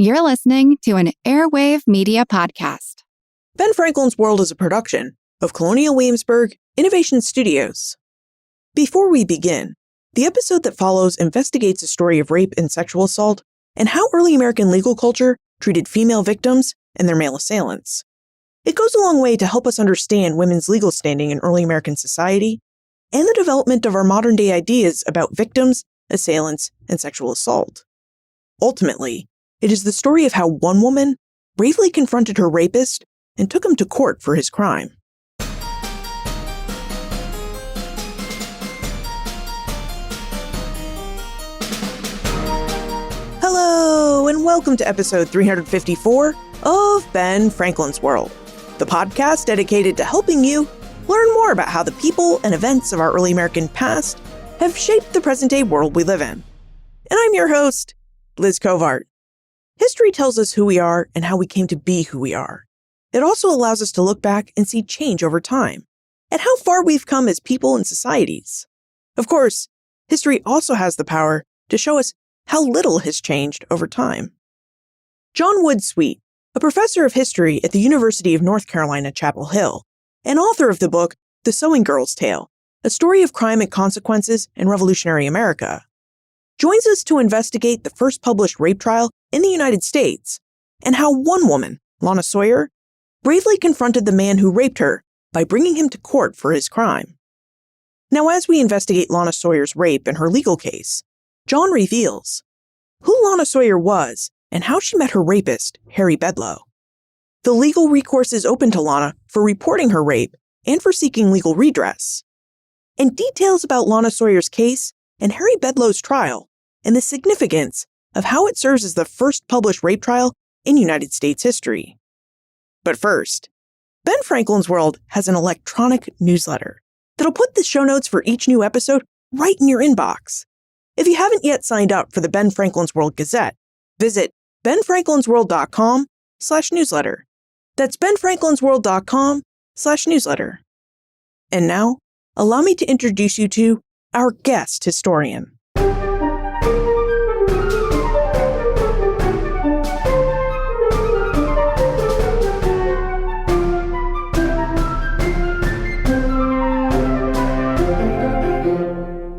You're listening to an Airwave Media Podcast. Ben Franklin's World is a production of Colonial Williamsburg Innovation Studios. Before we begin, the episode that follows investigates a story of rape and sexual assault and how early American legal culture treated female victims and their male assailants. It goes a long way to help us understand women's legal standing in early American society and the development of our modern-day ideas about victims, assailants, and sexual assault. Ultimately, it is the story of how one woman bravely confronted her rapist and took him to court for his crime. Hello, and welcome to episode 354 of Ben Franklin's World, the podcast dedicated to helping you learn more about how the people and events of our early American past have shaped the present-day world we live in. And I'm your host, Liz Covart. History tells us who we are and how we came to be who we are. It also allows us to look back and see change over time, and how far we've come as people and societies. Of course, history also has the power to show us how little has changed over time. John Wood Sweet, a professor of history at the University of North Carolina, Chapel Hill, and author of the book The Sewing Girl's Tale, A Story of Crime and Consequences in Revolutionary America, joins us to investigate the first published rape trial in the United States and how one woman, Lana Sawyer, bravely confronted the man who raped her by bringing him to court for his crime. Now, as we investigate Lana Sawyer's rape and her legal case, John reveals who Lana Sawyer was and how she met her rapist, Harry Bedloe. The legal recourse is open to Lana for reporting her rape and for seeking legal redress. And details about Lana Sawyer's case and Harry Bedloe's trial and the significance of how it serves as the first published rape trial in United States history. But first, Ben Franklin's World has an electronic newsletter that'll put the show notes for each new episode right in your inbox. If you haven't yet signed up for the Ben Franklin's World Gazette, visit benfranklinsworld.com/newsletter. That's benfranklinsworld.com/newsletter. And now, allow me to introduce you to our guest historian.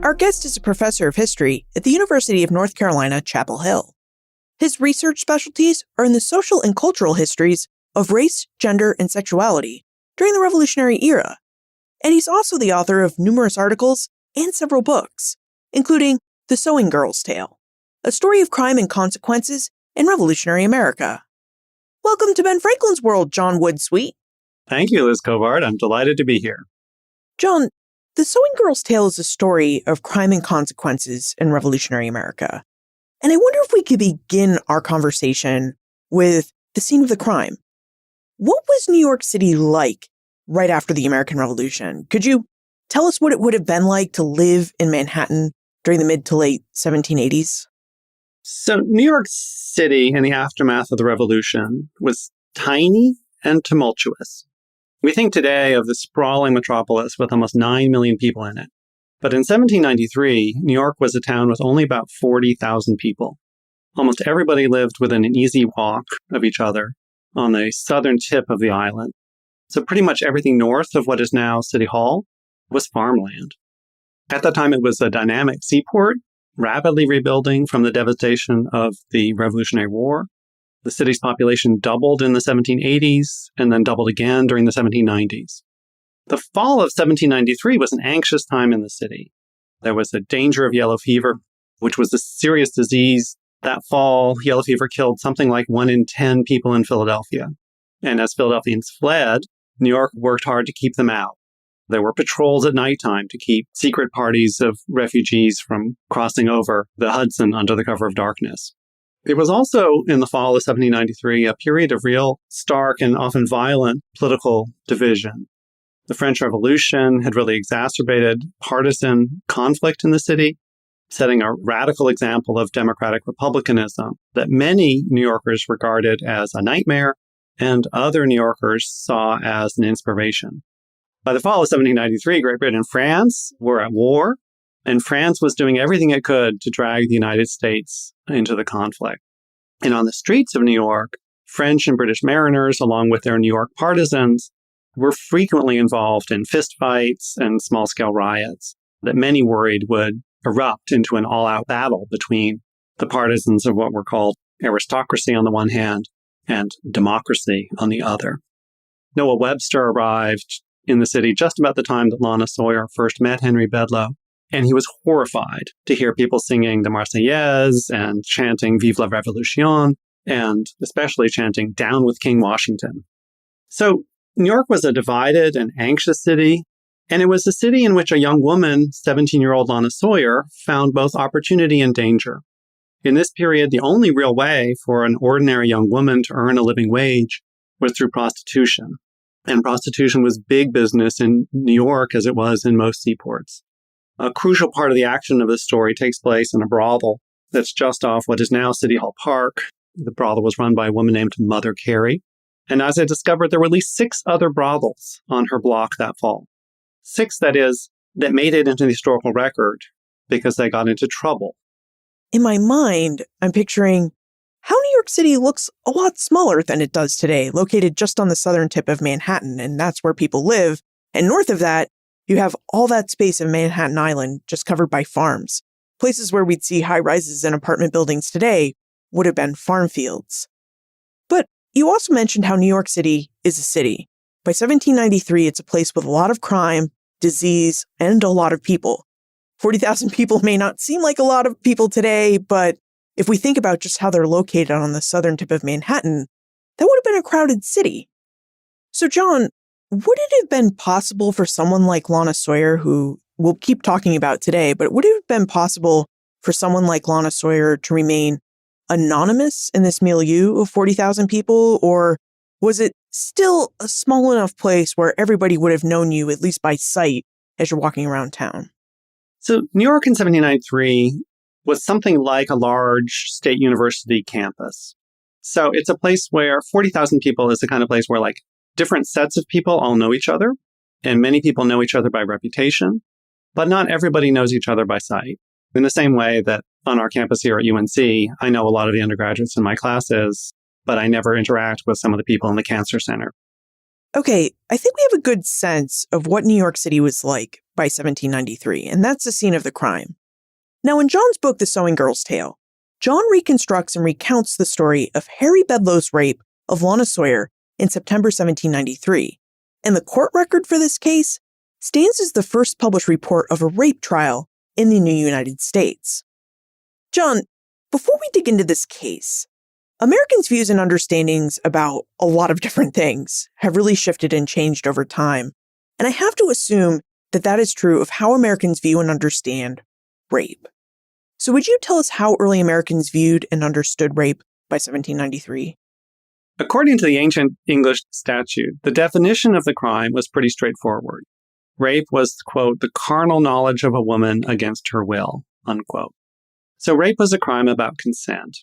Our guest is a professor of history at the University of North Carolina, Chapel Hill. His research specialties are in the social and cultural histories of race, gender, and sexuality during the Revolutionary era, and he's also the author of numerous articles and several books, including The Sewing Girl's Tale, A Story of Crime and Consequences in Revolutionary America. Welcome to Ben Franklin's World, John Wood Sweet. Thank you, Liz Covart. I'm delighted to be here. John, The Sewing Girl's Tale is a story of crime and consequences in Revolutionary America. And I wonder if we could begin our conversation with the scene of the crime. What was New York City like right after the American Revolution? Could you tell us what it would have been like to live in Manhattan during the mid to late 1780s? So New York City, in the aftermath of the Revolution, was tiny and tumultuous. We think today of the sprawling metropolis with almost 9 million people in it. But in 1793, New York was a town with only about 40,000 people. Almost everybody lived within an easy walk of each other on the southern tip of the island. So pretty much everything north of what is now City Hall was farmland. At that time, it was a dynamic seaport, rapidly rebuilding from the devastation of the Revolutionary War. The city's population doubled in the 1780s and then doubled again during the 1790s. The fall of 1793 was an anxious time in the city. There was a danger of yellow fever, which was a serious disease. That fall, yellow fever killed something like 1 in 10 people in Philadelphia. And as Philadelphians fled, New York worked hard to keep them out. There were patrols at nighttime to keep secret parties of refugees from crossing over the Hudson under the cover of darkness. It was also, in the fall of 1793, a period of real stark and often violent political division. The French Revolution had really exacerbated partisan conflict in the city, setting a radical example of democratic republicanism that many New Yorkers regarded as a nightmare and other New Yorkers saw as an inspiration. By the fall of 1793, Great Britain and France were at war, and France was doing everything it could to drag the United States into the conflict. And on the streets of New York, French and British mariners, along with their New York partisans, were frequently involved in fistfights and small-scale riots that many worried would erupt into an all-out battle between the partisans of what were called aristocracy on the one hand and democracy on the other. Noah Webster arrived in the city just about the time that Lana Sawyer first met Henry Bedloe, and he was horrified to hear people singing the Marseillaise and chanting Vive la Révolution, and especially chanting Down with King Washington. So New York was a divided and anxious city, and it was a city in which a young woman, 17-year-old Lana Sawyer, found both opportunity and danger. In this period, the only real way for an ordinary young woman to earn a living wage was through prostitution. And prostitution was big business in New York as it was in most seaports. A crucial part of the action of this story takes place in a brothel that's just off what is now City Hall Park. The brothel was run by a woman named Mother Carey. And as I discovered, there were at least 6 other brothels on her block that fall. 6, that is, that made it into the historical record because they got into trouble. In my mind, I'm picturing how New York City looks a lot smaller than it does today, located just on the southern tip of Manhattan, and that's where people live. And north of that, you have all that space of Manhattan Island just covered by farms. Places where we'd see high-rises and apartment buildings today would have been farm fields. But you also mentioned how New York City is a city. By 1793, it's a place with a lot of crime, disease, and a lot of people. 40,000 people may not seem like a lot of people today, but if we think about just how they're located on the southern tip of Manhattan, that would have been a crowded city. So, John, would it have been possible for someone like Lana Sawyer, who we'll keep talking about today, but would it have been possible for someone like Lana Sawyer to remain anonymous in this milieu of 40,000 people, or was it still a small enough place where everybody would have known you, at least by sight, as you're walking around town? So New York in 1793 was something like a large state university campus. So it's a place where 40,000 people is the kind of place where like different sets of people all know each other, and many people know each other by reputation, but not everybody knows each other by sight. In the same way that on our campus here at UNC, I know a lot of the undergraduates in my classes, but I never interact with some of the people in the Cancer Center. Okay, I think we have a good sense of what New York City was like by 1793, and that's the scene of the crime. Now, in John's book, The Sewing Girl's Tale, John reconstructs and recounts the story of Harry Bedloe's rape of Lana Sawyer in September 1793, and the court record for this case stands as the first published report of a rape trial in the new United States. John, before we dig into this case, Americans' views and understandings about a lot of different things have really shifted and changed over time, and I have to assume that that is true of how Americans view and understand rape. So would you tell us how early Americans viewed and understood rape by 1793? According to the ancient English statute, the definition of the crime was pretty straightforward. Rape was, quote, the carnal knowledge of a woman against her will, unquote. So rape was a crime about consent.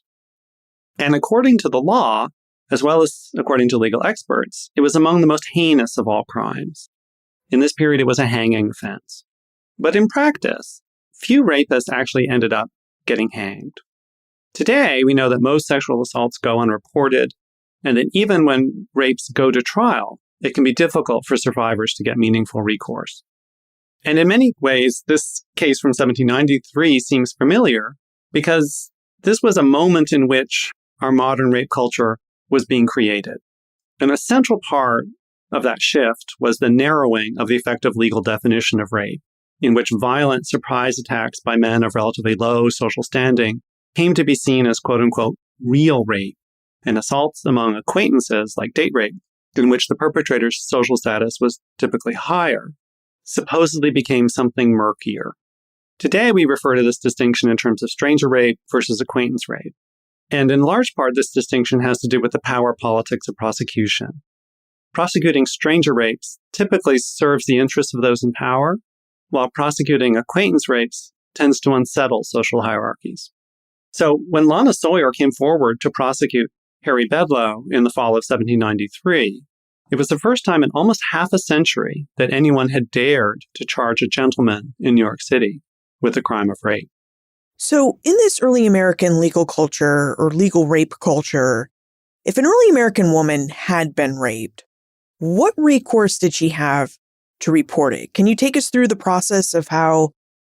And according to the law, as well as according to legal experts, it was among the most heinous of all crimes. In this period, it was a hanging offense. But in practice, few rapists actually ended up getting hanged. Today, we know that most sexual assaults go unreported, and that even when rapes go to trial, it can be difficult for survivors to get meaningful recourse. And in many ways, this case from 1793 seems familiar because this was a moment in which our modern rape culture was being created. And a central part of that shift was the narrowing of the effective legal definition of rape, in which violent surprise attacks by men of relatively low social standing came to be seen as quote-unquote real rape, and assaults among acquaintances, like date rape, in which the perpetrator's social status was typically higher, supposedly became something murkier. Today, we refer to this distinction in terms of stranger rape versus acquaintance rape. And in large part, this distinction has to do with the power politics of prosecution. Prosecuting stranger rapes typically serves the interests of those in power, while prosecuting acquaintance rapes tends to unsettle social hierarchies. So when Lana Sawyer came forward to prosecute Harry Bedloe in the fall of 1793, it was the first time in almost half a century that anyone had dared to charge a gentleman in New York City with the crime of rape. So, in this early American legal culture or legal rape culture, if an early American woman had been raped, what recourse did she have to report it? Can you take us through the process of how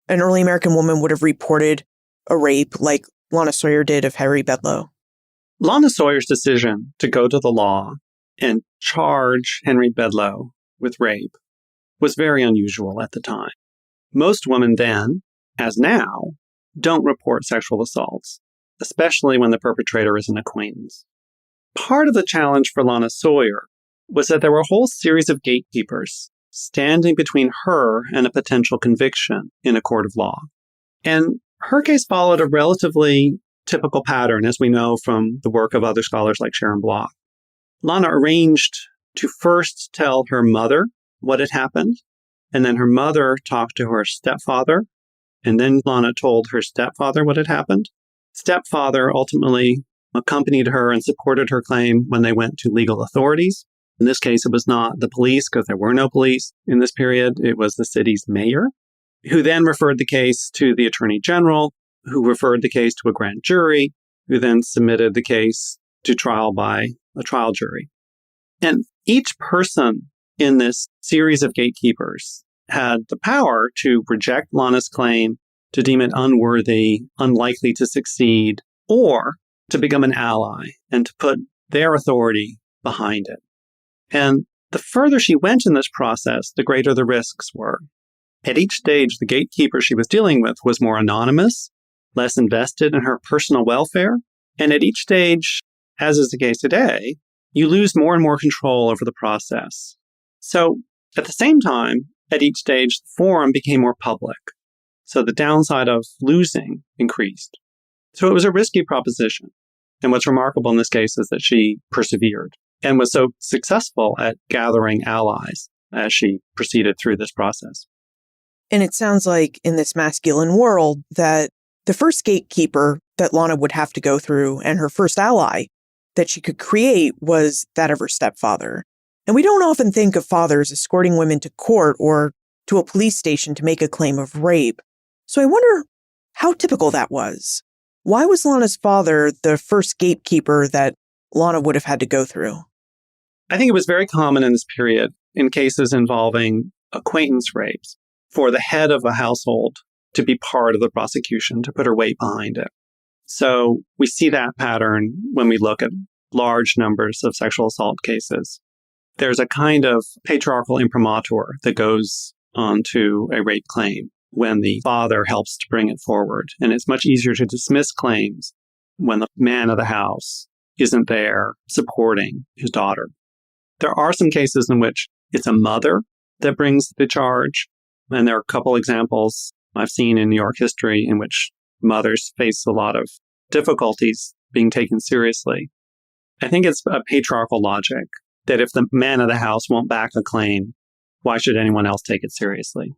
an early American woman would have reported a rape like Lana Sawyer did of Harry Bedloe? Lana Sawyer's decision to go to the law and charge Henry Bedloe with rape was very unusual at the time. Most women then, as now, don't report sexual assaults, especially when the perpetrator is an acquaintance. Part of the challenge for Lana Sawyer was that there were a whole series of gatekeepers standing between her and a potential conviction in a court of law. And her case followed a relatively typical pattern, as we know from the work of other scholars like Sharon Block. Lana arranged to first tell her mother what had happened, and then her mother talked to her stepfather, and then Lana told her stepfather what had happened. Stepfather ultimately accompanied her and supported her claim when they went to legal authorities. In this case, it was not the police, because there were no police in this period. It was the city's mayor, who then referred the case to the attorney general, who referred the case to a grand jury, who then submitted the case to trial by a trial jury. And each person in this series of gatekeepers had the power to reject Lana's claim, to deem it unworthy, unlikely to succeed, or to become an ally and to put their authority behind it. And the further she went in this process, the greater the risks were. At each stage, the gatekeeper she was dealing with was more anonymous, less invested in her personal welfare. And at each stage, as is the case today, you lose more and more control over the process. So at the same time, at each stage, the forum became more public. So the downside of losing increased. So it was a risky proposition. And what's remarkable in this case is that she persevered and was so successful at gathering allies as she proceeded through this process. And it sounds like in this masculine world that the first gatekeeper that Lana would have to go through and her first ally that she could create was that of her stepfather. And we don't often think of fathers escorting women to court or to a police station to make a claim of rape. So I wonder how typical that was. Why was Lana's father the first gatekeeper that Lana would have had to go through? I think it was very common in this period, in cases involving acquaintance rapes, for the head of a household to be part of the prosecution, to put her weight behind it. So we see that pattern when we look at large numbers of sexual assault cases. There's a kind of patriarchal imprimatur that goes onto a rape claim when the father helps to bring it forward. And it's much easier to dismiss claims when the man of the house isn't there supporting his daughter. There are some cases in which it's a mother that brings the charge. And there are a couple examples I've seen in New York history in which mothers face a lot of difficulties being taken seriously. I think it's a patriarchal logic that if the man of the house won't back a claim, why should anyone else take it seriously?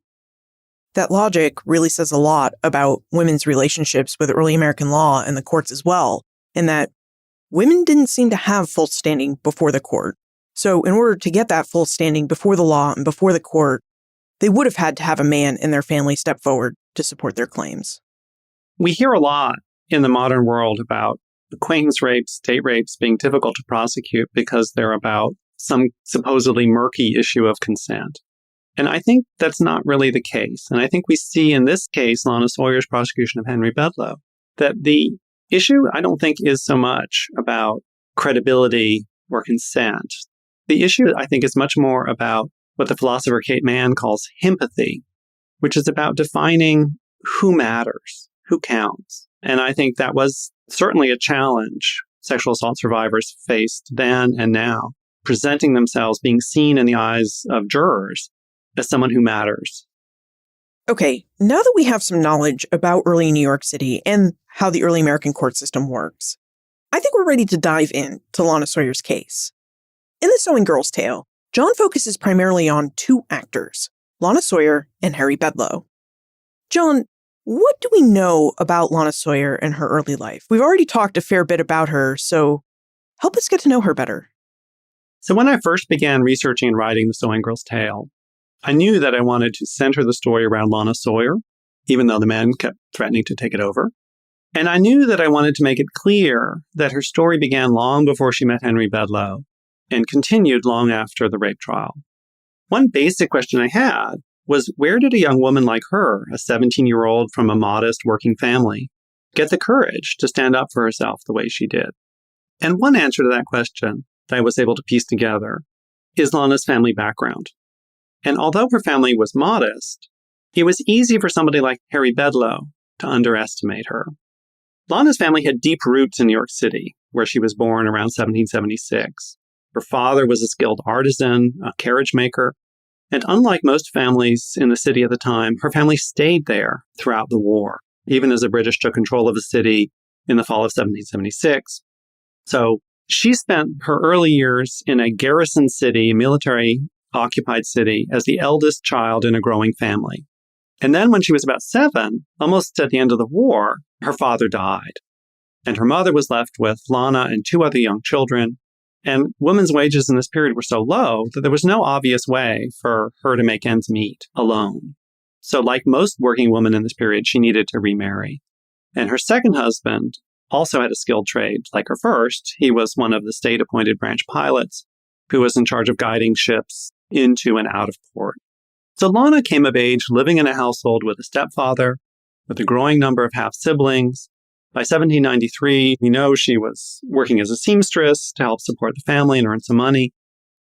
That logic really says a lot about women's relationships with early American law and the courts as well, in that women didn't seem to have full standing before the court. So in order to get that full standing before the law and before the court, they would have had to have a man in their family step forward to support their claims. We hear a lot in the modern world about acquaintance rapes, state rapes being difficult to prosecute because they're about some supposedly murky issue of consent. And I think that's not really the case. And I think we see in this case, Lana Sawyer's prosecution of Henry Bedloe, that the issue, I don't think, is so much about credibility or consent. The issue, I think, is much more about what the philosopher Kate Manne calls himpathy, which is about defining who matters, who counts. And I think that was certainly a challenge sexual assault survivors faced then and now, presenting themselves, being seen in the eyes of jurors as someone who matters. Okay, now that we have some knowledge about early New York City and how the early American court system works, I think we're ready to dive in to Lana Sawyer's case. In The Sewing Girl's Tale, John focuses primarily on two actors, Lana Sawyer and Harry Bedloe. John, what do we know about Lana Sawyer and her early life? We've already talked a fair bit about her, so help us get to know her better. So when I first began researching and writing The Sewing Girl's Tale, I knew that I wanted to center the story around Lana Sawyer even though the men kept threatening to take it over. And I knew that I wanted to make it clear that her story began long before she met Henry Bedloe and continued long after the rape trial. One basic question I had was, where did a young woman like her, a 17-year-old from a modest working family, get the courage to stand up for herself the way she did? And one answer to that question that I was able to piece together is Lana's family background. And although her family was modest, it was easy for somebody like Harry Bedloe to underestimate her. Lana's family had deep roots in New York City, where she was born around 1776. Her father was a skilled artisan, a carriage maker, and unlike most families in the city at the time, her family stayed there throughout the war, even as the British took control of the city in the fall of 1776. So she spent her early years in a garrison city, military-occupied city, as the eldest child in a growing family. And then when she was about 7, almost at the end of the war, her father died. And her mother was left with Lana and 2 other young children. And women's wages in this period were so low that there was no obvious way for her to make ends meet alone. So like most working women in this period, she needed to remarry. And her second husband also had a skilled trade like her first. He was one of the state-appointed branch pilots who was in charge of guiding ships into and out of port. So Lana came of age living in a household with a stepfather, with a growing number of half-siblings. By 1793, we know she was working as a seamstress to help support the family and earn some money,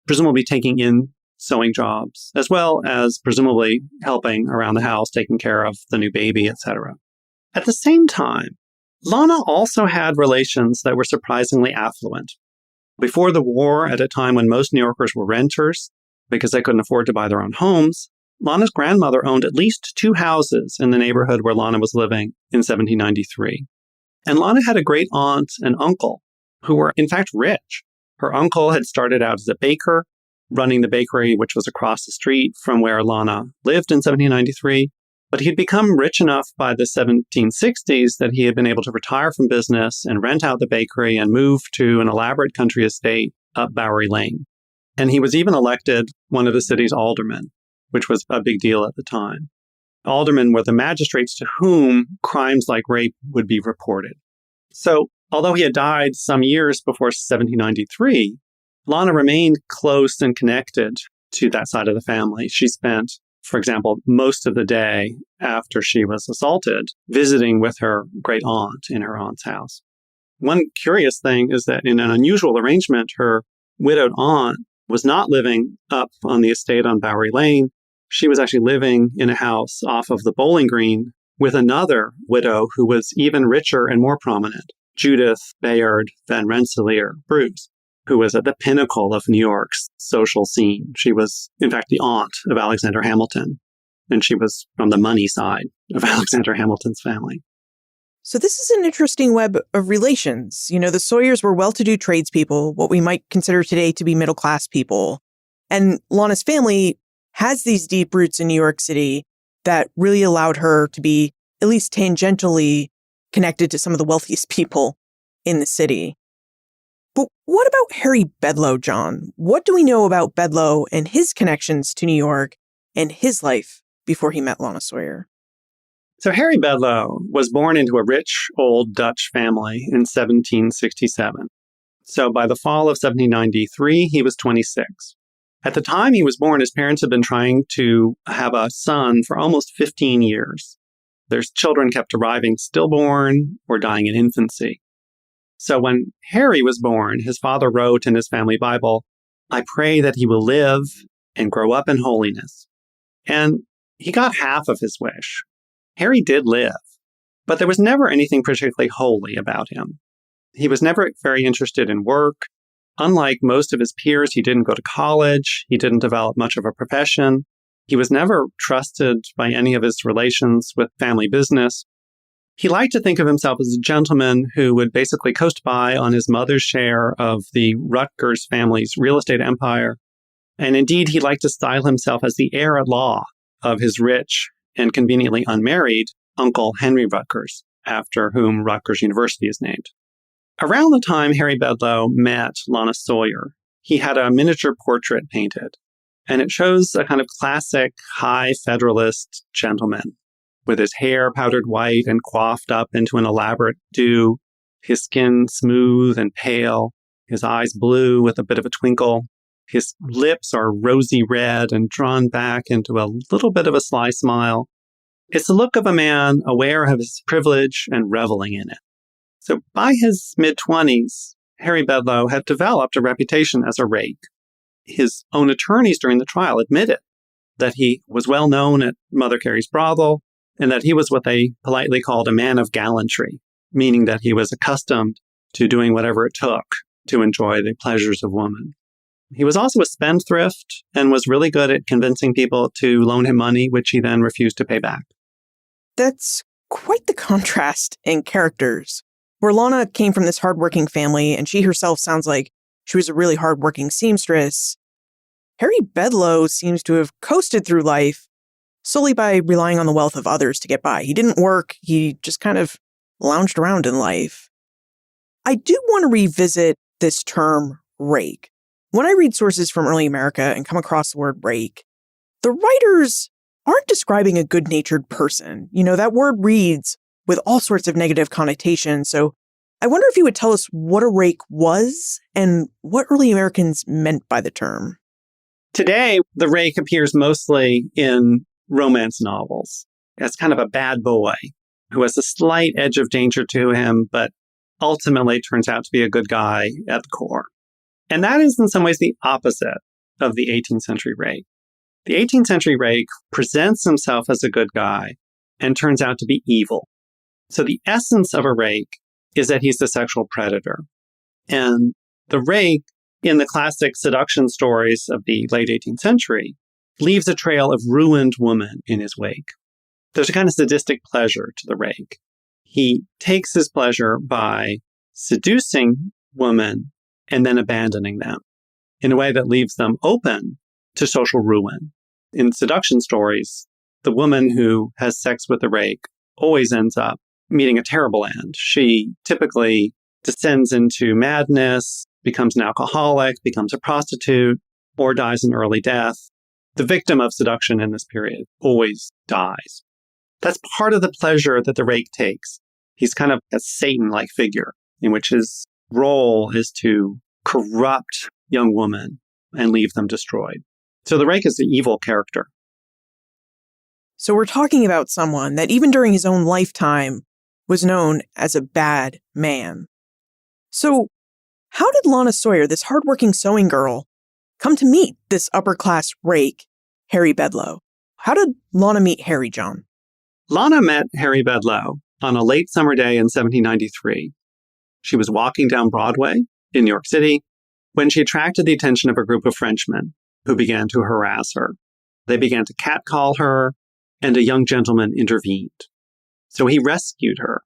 presumably taking in sewing jobs, as well as presumably helping around the house, taking care of the new baby, etc. At the same time, Lana also had relations that were surprisingly affluent. Before the war, at a time when most New Yorkers were renters because they couldn't afford to buy their own homes, Lana's grandmother owned at least 2 houses in the neighborhood where Lana was living in 1793. And Lana had a great aunt and uncle who were, in fact, rich. Her uncle had started out as a baker, running the bakery, which was across the street from where Lana lived in 1793. But he had become rich enough by the 1760s that he had been able to retire from business and rent out the bakery and move to an elaborate country estate up Bowery Lane. And he was even elected one of the city's aldermen, which was a big deal at the time. Aldermen were the magistrates to whom crimes like rape would be reported. So, although he had died some years before 1793, Lana remained close and connected to that side of the family. She spent, for example, most of the day after she was assaulted, visiting with her great aunt in her aunt's house. One curious thing is that in an unusual arrangement, her widowed aunt was not living up on the estate on Bowery Lane. She was actually living in a house off of the Bowling Green with another widow who was even richer and more prominent, Judith Bayard Van Rensselaer Bruce, who was at the pinnacle of New York's social scene. She was, in fact, the aunt of Alexander Hamilton, and she was from the money side of Alexander Hamilton's family. So this is an interesting web of relations. You know, the Sawyers were well-to-do tradespeople, what we might consider today to be middle-class people. And Lana's family has these deep roots in New York City that really allowed her to be at least tangentially connected to some of the wealthiest people in the city. But what about Harry Bedloe, John? What do we know about Bedloe and his connections to New York and his life before he met Lana Sawyer? So Harry Bedloe was born into a rich old Dutch family in 1767. So by the fall of 1793, he was 26. At the time he was born, his parents had been trying to have a son for almost 15 years. Their children kept arriving stillborn or dying in infancy. So when Harry was born, his father wrote in his family Bible, "I pray that he will live and grow up in holiness." And he got half of his wish. Harry did live, but there was never anything particularly holy about him. He was never very interested in work. Unlike most of his peers, he didn't go to college. He didn't develop much of a profession. He was never trusted by any of his relations with family business. He liked to think of himself as a gentleman who would basically coast by on his mother's share of the Rutgers family's real estate empire. And indeed, he liked to style himself as the heir at law of his rich and conveniently unmarried uncle Henry Rutgers, after whom Rutgers University is named. Around the time Harry Bedloe met Lana Sawyer, he had a miniature portrait painted, and it shows a kind of classic high Federalist gentleman. with his hair powdered white and coiffed up into an elaborate do, his skin smooth and pale, his eyes blue with a bit of a twinkle. His lips are rosy red and drawn back into a little bit of a sly smile. It's the look of a man aware of his privilege and reveling in it. So by his mid-20s, Harry Bedloe had developed a reputation as a rake. His own attorneys during the trial admitted that he was well known at Mother Carey's brothel and that he was what they politely called a man of gallantry, meaning that he was accustomed to doing whatever it took to enjoy the pleasures of woman. He was also a spendthrift and was really good at convincing people to loan him money, which he then refused to pay back. That's quite the contrast in characters. Where Lana came from this hardworking family, and she herself sounds like she was a really hardworking seamstress, Harry Bedloe seems to have coasted through life solely by relying on the wealth of others to get by. He didn't work, he just kind of lounged around in life. I do want to revisit this term rake. When I read sources from early America and come across the word rake, the writers aren't describing a good-natured person. You know, that word reads with all sorts of negative connotations. So I wonder if you would tell us what a rake was and what early Americans meant by the term. Today, the rake appears mostly in romance novels as kind of a bad boy who has a slight edge of danger to him, but ultimately turns out to be a good guy at the core. And that is in some ways the opposite of the 18th century rake. The 18th century rake presents himself as a good guy and turns out to be evil. So the essence of a rake is that he's the sexual predator. And the rake, in the classic seduction stories of the late 18th century, leaves a trail of ruined woman in his wake. There's a kind of sadistic pleasure to the rake. He takes his pleasure by seducing women and then abandoning them in a way that leaves them open to social ruin. In seduction stories, the woman who has sex with the rake always ends up meeting a terrible end. She typically descends into madness, becomes an alcoholic, becomes a prostitute, or dies an early death. The victim of seduction in this period always dies. That's part of the pleasure that the rake takes. He's kind of a Satan-like figure in which his role is to corrupt young women and leave them destroyed. So the rake is the evil character. So we're talking about someone that even during his own lifetime was known as a bad man. So how did Lana Sawyer, this hardworking sewing girl, come to meet this upper-class rake, Harry Bedloe? How did Lana meet Harry, John? Lana met Harry Bedloe on a late summer day in 1793. She was walking down Broadway in New York City when she attracted the attention of a group of Frenchmen who began to harass her. They began to catcall her, and a young gentleman intervened. So he rescued her.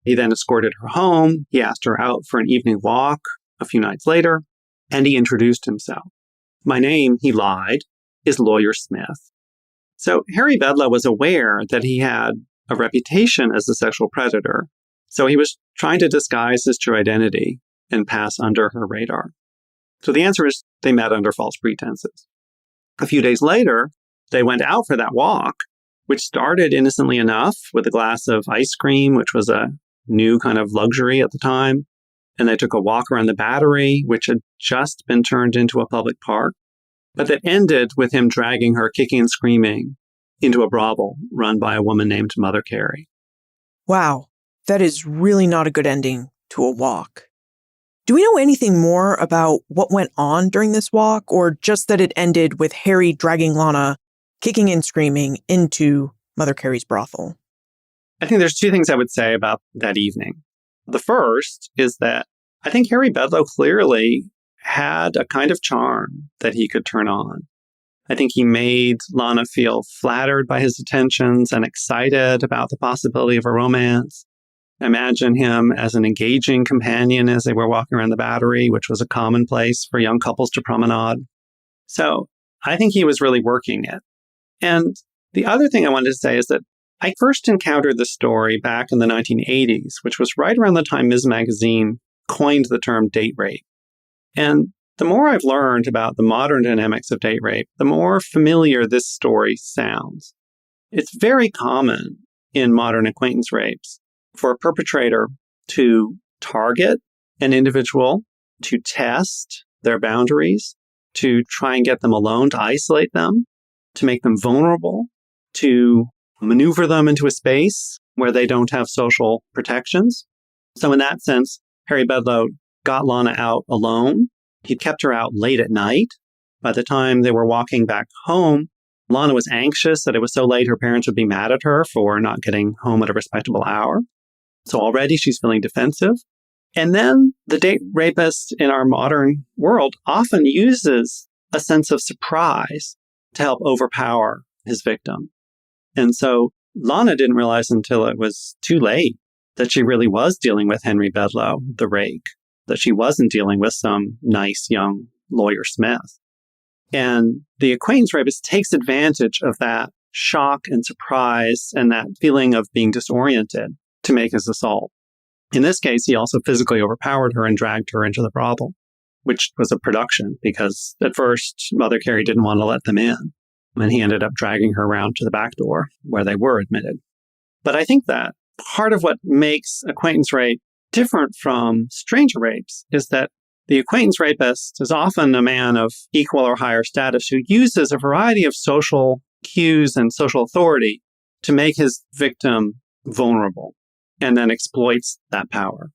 He then escorted her home. He asked her out for an evening walk a few nights later, and he introduced himself. My name, he lied, is Lawyer Smith. So Harry Bedloe was aware that he had a reputation as a sexual predator, so he was trying to disguise his true identity and pass under her radar. So the answer is they met under false pretenses. A few days later, they went out for that walk, which started innocently enough with a glass of ice cream, which was a new kind of luxury at the time. And they took a walk around the Battery, which had just been turned into a public park. But that ended with him dragging her, kicking and screaming, into a brothel run by a woman named Mother Carey. Wow, that is really not a good ending to a walk. Do we know anything more about what went on during this walk, or just that it ended with Harry dragging Lana, kicking and screaming, into Mother Carey's brothel? I think there's two things I would say about that evening. The first is that I think Harry Bedloe clearly had a kind of charm that he could turn on. I think he made Lana feel flattered by his attentions and excited about the possibility of a romance. Imagine him as an engaging companion as they were walking around the Battery, which was a common place for young couples to promenade. So I think he was really working it. And the other thing I wanted to say is that I first encountered the story back in the 1980s, which was right around the time Ms. Magazine coined the term date rape. And the more I've learned about the modern dynamics of date rape, the more familiar this story sounds. It's very common in modern acquaintance rapes for a perpetrator to target an individual, to test their boundaries, to try and get them alone, to isolate them, to make them vulnerable, to maneuver them into a space where they don't have social protections. So in that sense, Harry Bedloe got Lana out alone. He kept her out late at night. By the time they were walking back home, Lana was anxious that it was so late her parents would be mad at her for not getting home at a respectable hour. So already she's feeling defensive. And then the date rapist in our modern world often uses a sense of surprise to help overpower his victim. And so Lana didn't realize until it was too late that she really was dealing with Henry Bedloe, the rake, that she wasn't dealing with some nice young lawyer Smith. And the acquaintance rapist takes advantage of that shock and surprise and that feeling of being disoriented to make his assault. In this case, he also physically overpowered her and dragged her into the brothel, which was a production because at first Mother Carey didn't want to let them in. And he ended up dragging her around to the back door where they were admitted. But I think that part of what makes acquaintance rape different from stranger rapes is that the acquaintance rapist is often a man of equal or higher status who uses a variety of social cues and social authority to make his victim vulnerable and then exploits that power.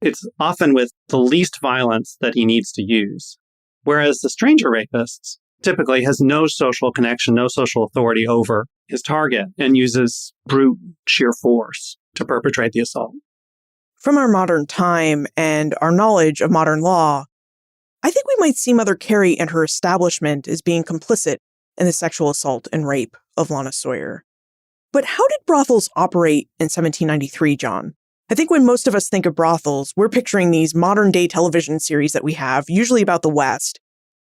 It's often with the least violence that he needs to use. Whereas the stranger rapist typically has no social connection, no social authority over his target and uses brute sheer force to perpetrate the assault. From our modern time and our knowledge of modern law, I think we might see Mother Carey and her establishment as being complicit in the sexual assault and rape of Lana Sawyer. But how did brothels operate in 1793, John? I think when most of us think of brothels, we're picturing these modern-day television series that we have, usually about the West,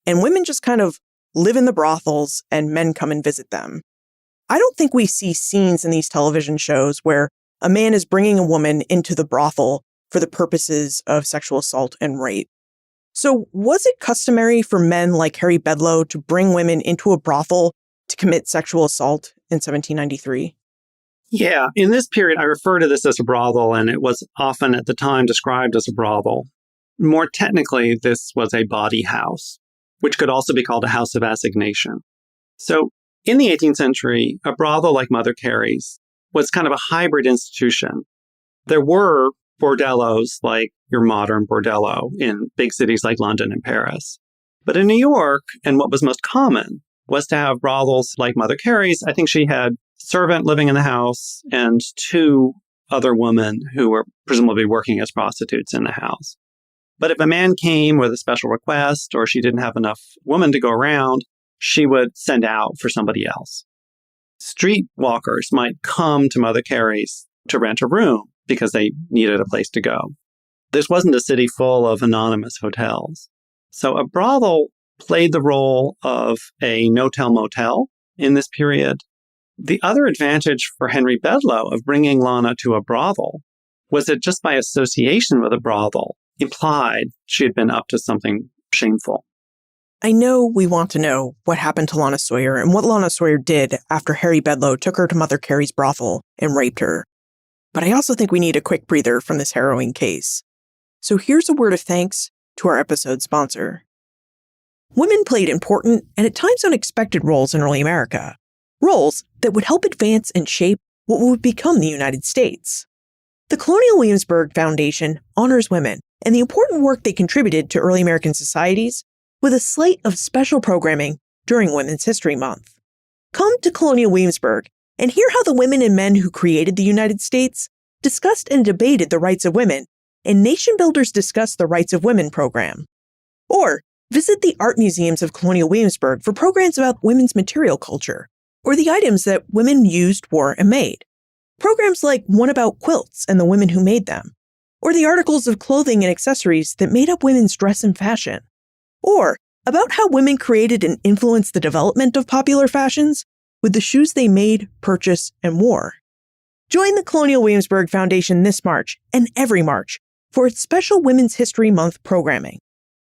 and women just kind of live in the brothels and men come and visit them. I don't think we see scenes in these television shows where a man is bringing a woman into the brothel for the purposes of sexual assault and rape. So was it customary for men like Harry Bedloe to bring women into a brothel to commit sexual assault in 1793? Yeah, in this period, I refer to this as a brothel, and it was often at the time described as a brothel. More technically, this was a bawdy house, which could also be called a house of assignation. So in the 18th century, a brothel like Mother Carey's was kind of a hybrid institution. There were bordellos like your modern bordello in big cities like London and Paris. But in New York, and what was most common, was to have brothels like Mother Carey's. I think she had a servant living in the house and 2 other women who were presumably working as prostitutes in the house. But if a man came with a special request or she didn't have enough women to go around, she would send out for somebody else. Street walkers might come to Mother Carey's to rent a room because they needed a place to go. This wasn't a city full of anonymous hotels. So a brothel played the role of a no-tell-motel in this period. The other advantage for Henry Bedloe of bringing Lana to a brothel was that just by association with a brothel implied she had been up to something shameful. I know we want to know what happened to Lana Sawyer and what Lana Sawyer did after Harry Bedloe took her to Mother Carey's brothel and raped her. But I also think we need a quick breather from this harrowing case. So here's a word of thanks to our episode sponsor. Women played important and at times unexpected roles in early America. Roles that would help advance and shape what would become the United States. The Colonial Williamsburg Foundation honors women and the important work they contributed to early American societies with a slate of special programming during Women's History Month. Come to Colonial Williamsburg and hear how the women and men who created the United States discussed and debated the rights of women in Nation Builders Discuss the Rights of Women program. Or visit the art museums of Colonial Williamsburg for programs about women's material culture, or the items that women used, wore, and made. Programs like one about quilts and the women who made them, or the articles of clothing and accessories that made up women's dress and fashion, or about how women created and influenced the development of popular fashions with the shoes they made, purchased, and wore. Join the Colonial Williamsburg Foundation this March and every March for its special Women's History Month programming.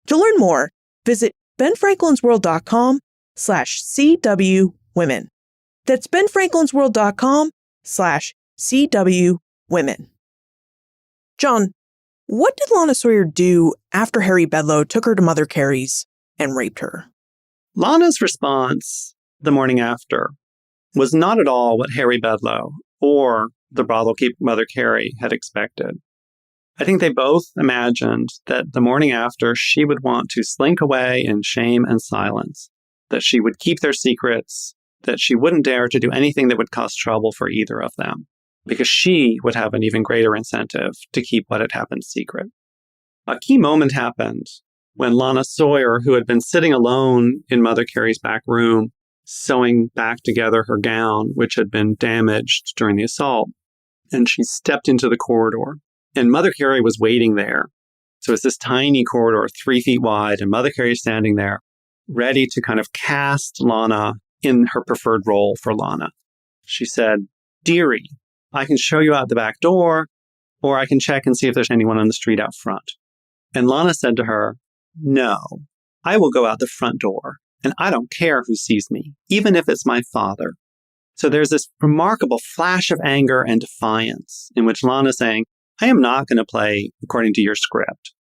To learn more, visit benfranklinsworld.com/CWWomen. That's benfranklinsworld.com facebook.com/CW Women. John, what did Lana Sawyer do after Harry Bedloe took her to Mother Carey's and raped her? Lana's response the morning after was not at all what Harry Bedloe or the brothel keeper Mother Carey had expected. I think they both imagined that the morning after she would want to slink away in shame and silence, that she would keep their secrets, that she wouldn't dare to do anything that would cause trouble for either of them, because she would have an even greater incentive to keep what had happened secret. A key moment happened when Lana Sawyer, who had been sitting alone in Mother Carey's back room, sewing back together her gown, which had been damaged during the assault, and she stepped into the corridor. And Mother Carey was waiting there. So it's this tiny corridor, 3 feet wide, and Mother Carey is standing there, ready to kind of cast Lana in her preferred role for Lana. She said, "Dearie, I can show you out the back door, or I can check and see if there's anyone on the street out front." And Lana said to her, "No, I will go out the front door, and I don't care who sees me, even if it's my father." So there's this remarkable flash of anger and defiance in which Lana's saying, I am not going to play according to your script.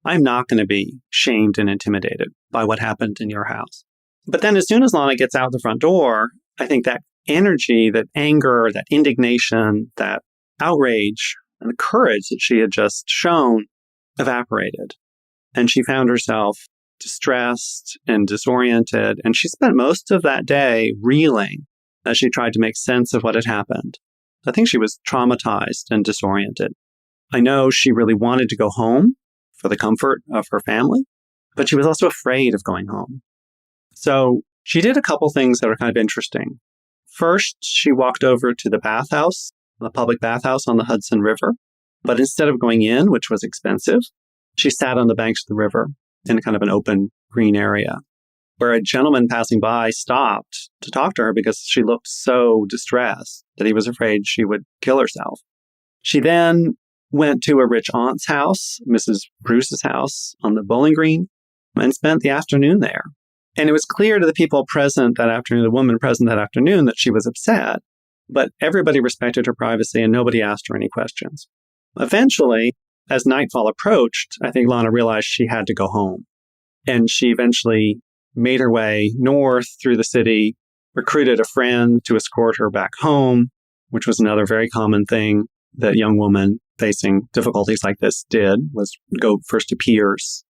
I'm not going to be shamed and intimidated by what happened in your house. But then as soon as Lana gets out the front door, I think that energy, that anger, that indignation, that outrage, and the courage that she had just shown evaporated. And she found herself distressed and disoriented. And she spent most of that day reeling as she tried to make sense of what had happened. I think she was traumatized and disoriented. I know she really wanted to go home for the comfort of her family, but she was also afraid of going home. So she did a couple things that were kind of interesting. First, she walked over to the bathhouse, the public bathhouse on the Hudson River. But instead of going in, which was expensive, she sat on the banks of the river in kind of an open green area where a gentleman passing by stopped to talk to her because she looked so distressed that he was afraid she would kill herself. She then went to a rich aunt's house, Mrs. Bruce's house on the Bowling Green, and spent the afternoon there. And it was clear to the people present that afternoon, the woman present that afternoon, that she was upset. But everybody respected her privacy and nobody asked her any questions. Eventually, as nightfall approached, I think Lana realized she had to go home. And she eventually made her way north through the city, recruited a friend to escort her back home, which was another very common thing that young women facing difficulties like this did, was go first to peers.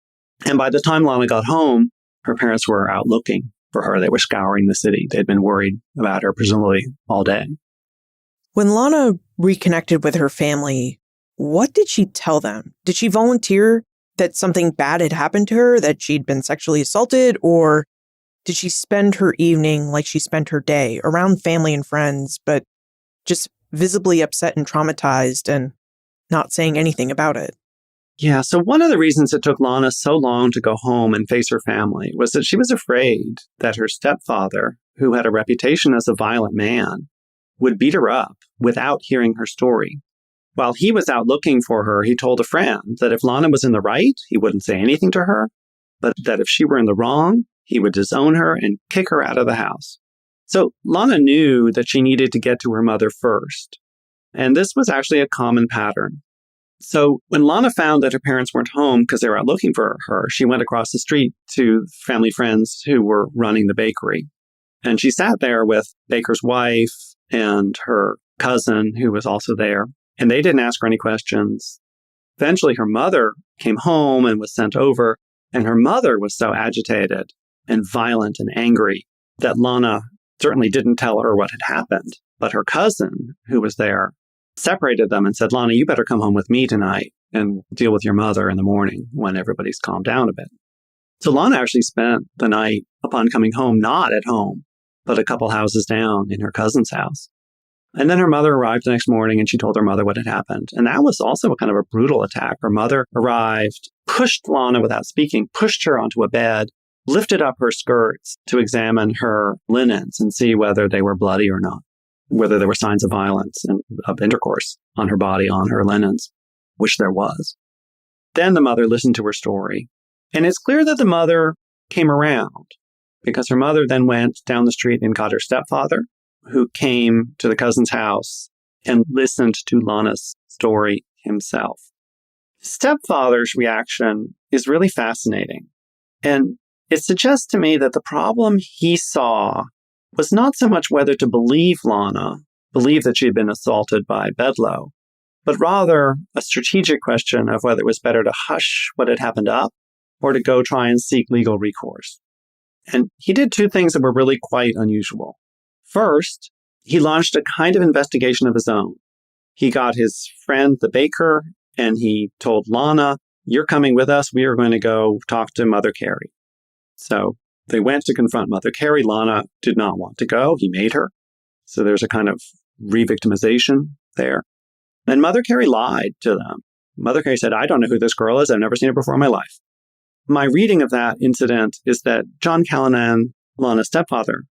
And by the time Lana got home, her parents were out looking for her. They were scouring the city. They'd been worried about her, presumably all day. When Lana reconnected with her family, what did she tell them? Did she volunteer that something bad had happened to her, that she'd been sexually assaulted, or did she spend her evening like she spent her day, around family and friends, but just visibly upset and traumatized and not saying anything about it? Yeah, so one of the reasons it took Lana so long to go home and face her family was that she was afraid that her stepfather, who had a reputation as a violent man, would beat her up without hearing her story. While he was out looking for her, he told a friend that if Lana was in the right, he wouldn't say anything to her, but that if she were in the wrong, he would disown her and kick her out of the house. So Lana knew that she needed to get to her mother first. And this was actually a common pattern. So when Lana found that her parents weren't home because they were out looking for her, she went across the street to family friends who were running the bakery. And she sat there with Baker's wife and her cousin, who was also there. And they didn't ask her any questions. Eventually, her mother came home and was sent over. And her mother was so agitated and violent and angry that Lana certainly didn't tell her what had happened. But her cousin, who was there, separated them and said, Lana, you better come home with me tonight and deal with your mother in the morning when everybody's calmed down a bit. So Lana actually spent the night upon coming home, not at home, but a couple houses down in her cousin's house. And then her mother arrived the next morning and she told her mother what had happened. And that was also a kind of a brutal attack. Her mother arrived, pushed Lana without speaking, pushed her onto a bed, lifted up her skirts to examine her linens and see whether they were bloody or not, whether there were signs of violence and of intercourse on her body, on her linens, which there was. Then the mother listened to her story. And it's clear that the mother came around because her mother then went down the street and got her stepfather, who came to the cousin's house and listened to Lana's story himself. Stepfather's reaction is really fascinating. And it suggests to me that the problem he saw was not so much whether to believe Lana, believe that she had been assaulted by Bedloe, but rather a strategic question of whether it was better to hush what had happened up or to go try and seek legal recourse. And he did two things that were really quite unusual. First, he launched a kind of investigation of his own. He got his friend, the baker, and he told Lana, "You're coming with us. We are going to go talk to Mother Carey." So they went to confront Mother Carey. Lana did not want to go. He made her. So there's a kind of re-victimization there. And Mother Carey lied to them. Mother Carey said, "I don't know who this girl is. I've never seen her before in my life." My reading of that incident is that John Callanan, Lana's stepfather,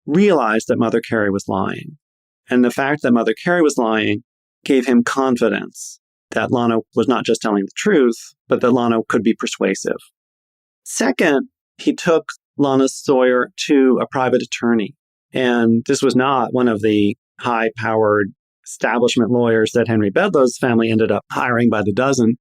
realized that Mother Carey was lying. And the fact that Mother Carey was lying gave him confidence that Lana was not just telling the truth, but that Lana could be persuasive. Second, he took Lana Sawyer to a private attorney. And this was not one of the high-powered establishment lawyers that Henry Bedloe's family ended up hiring by the dozen.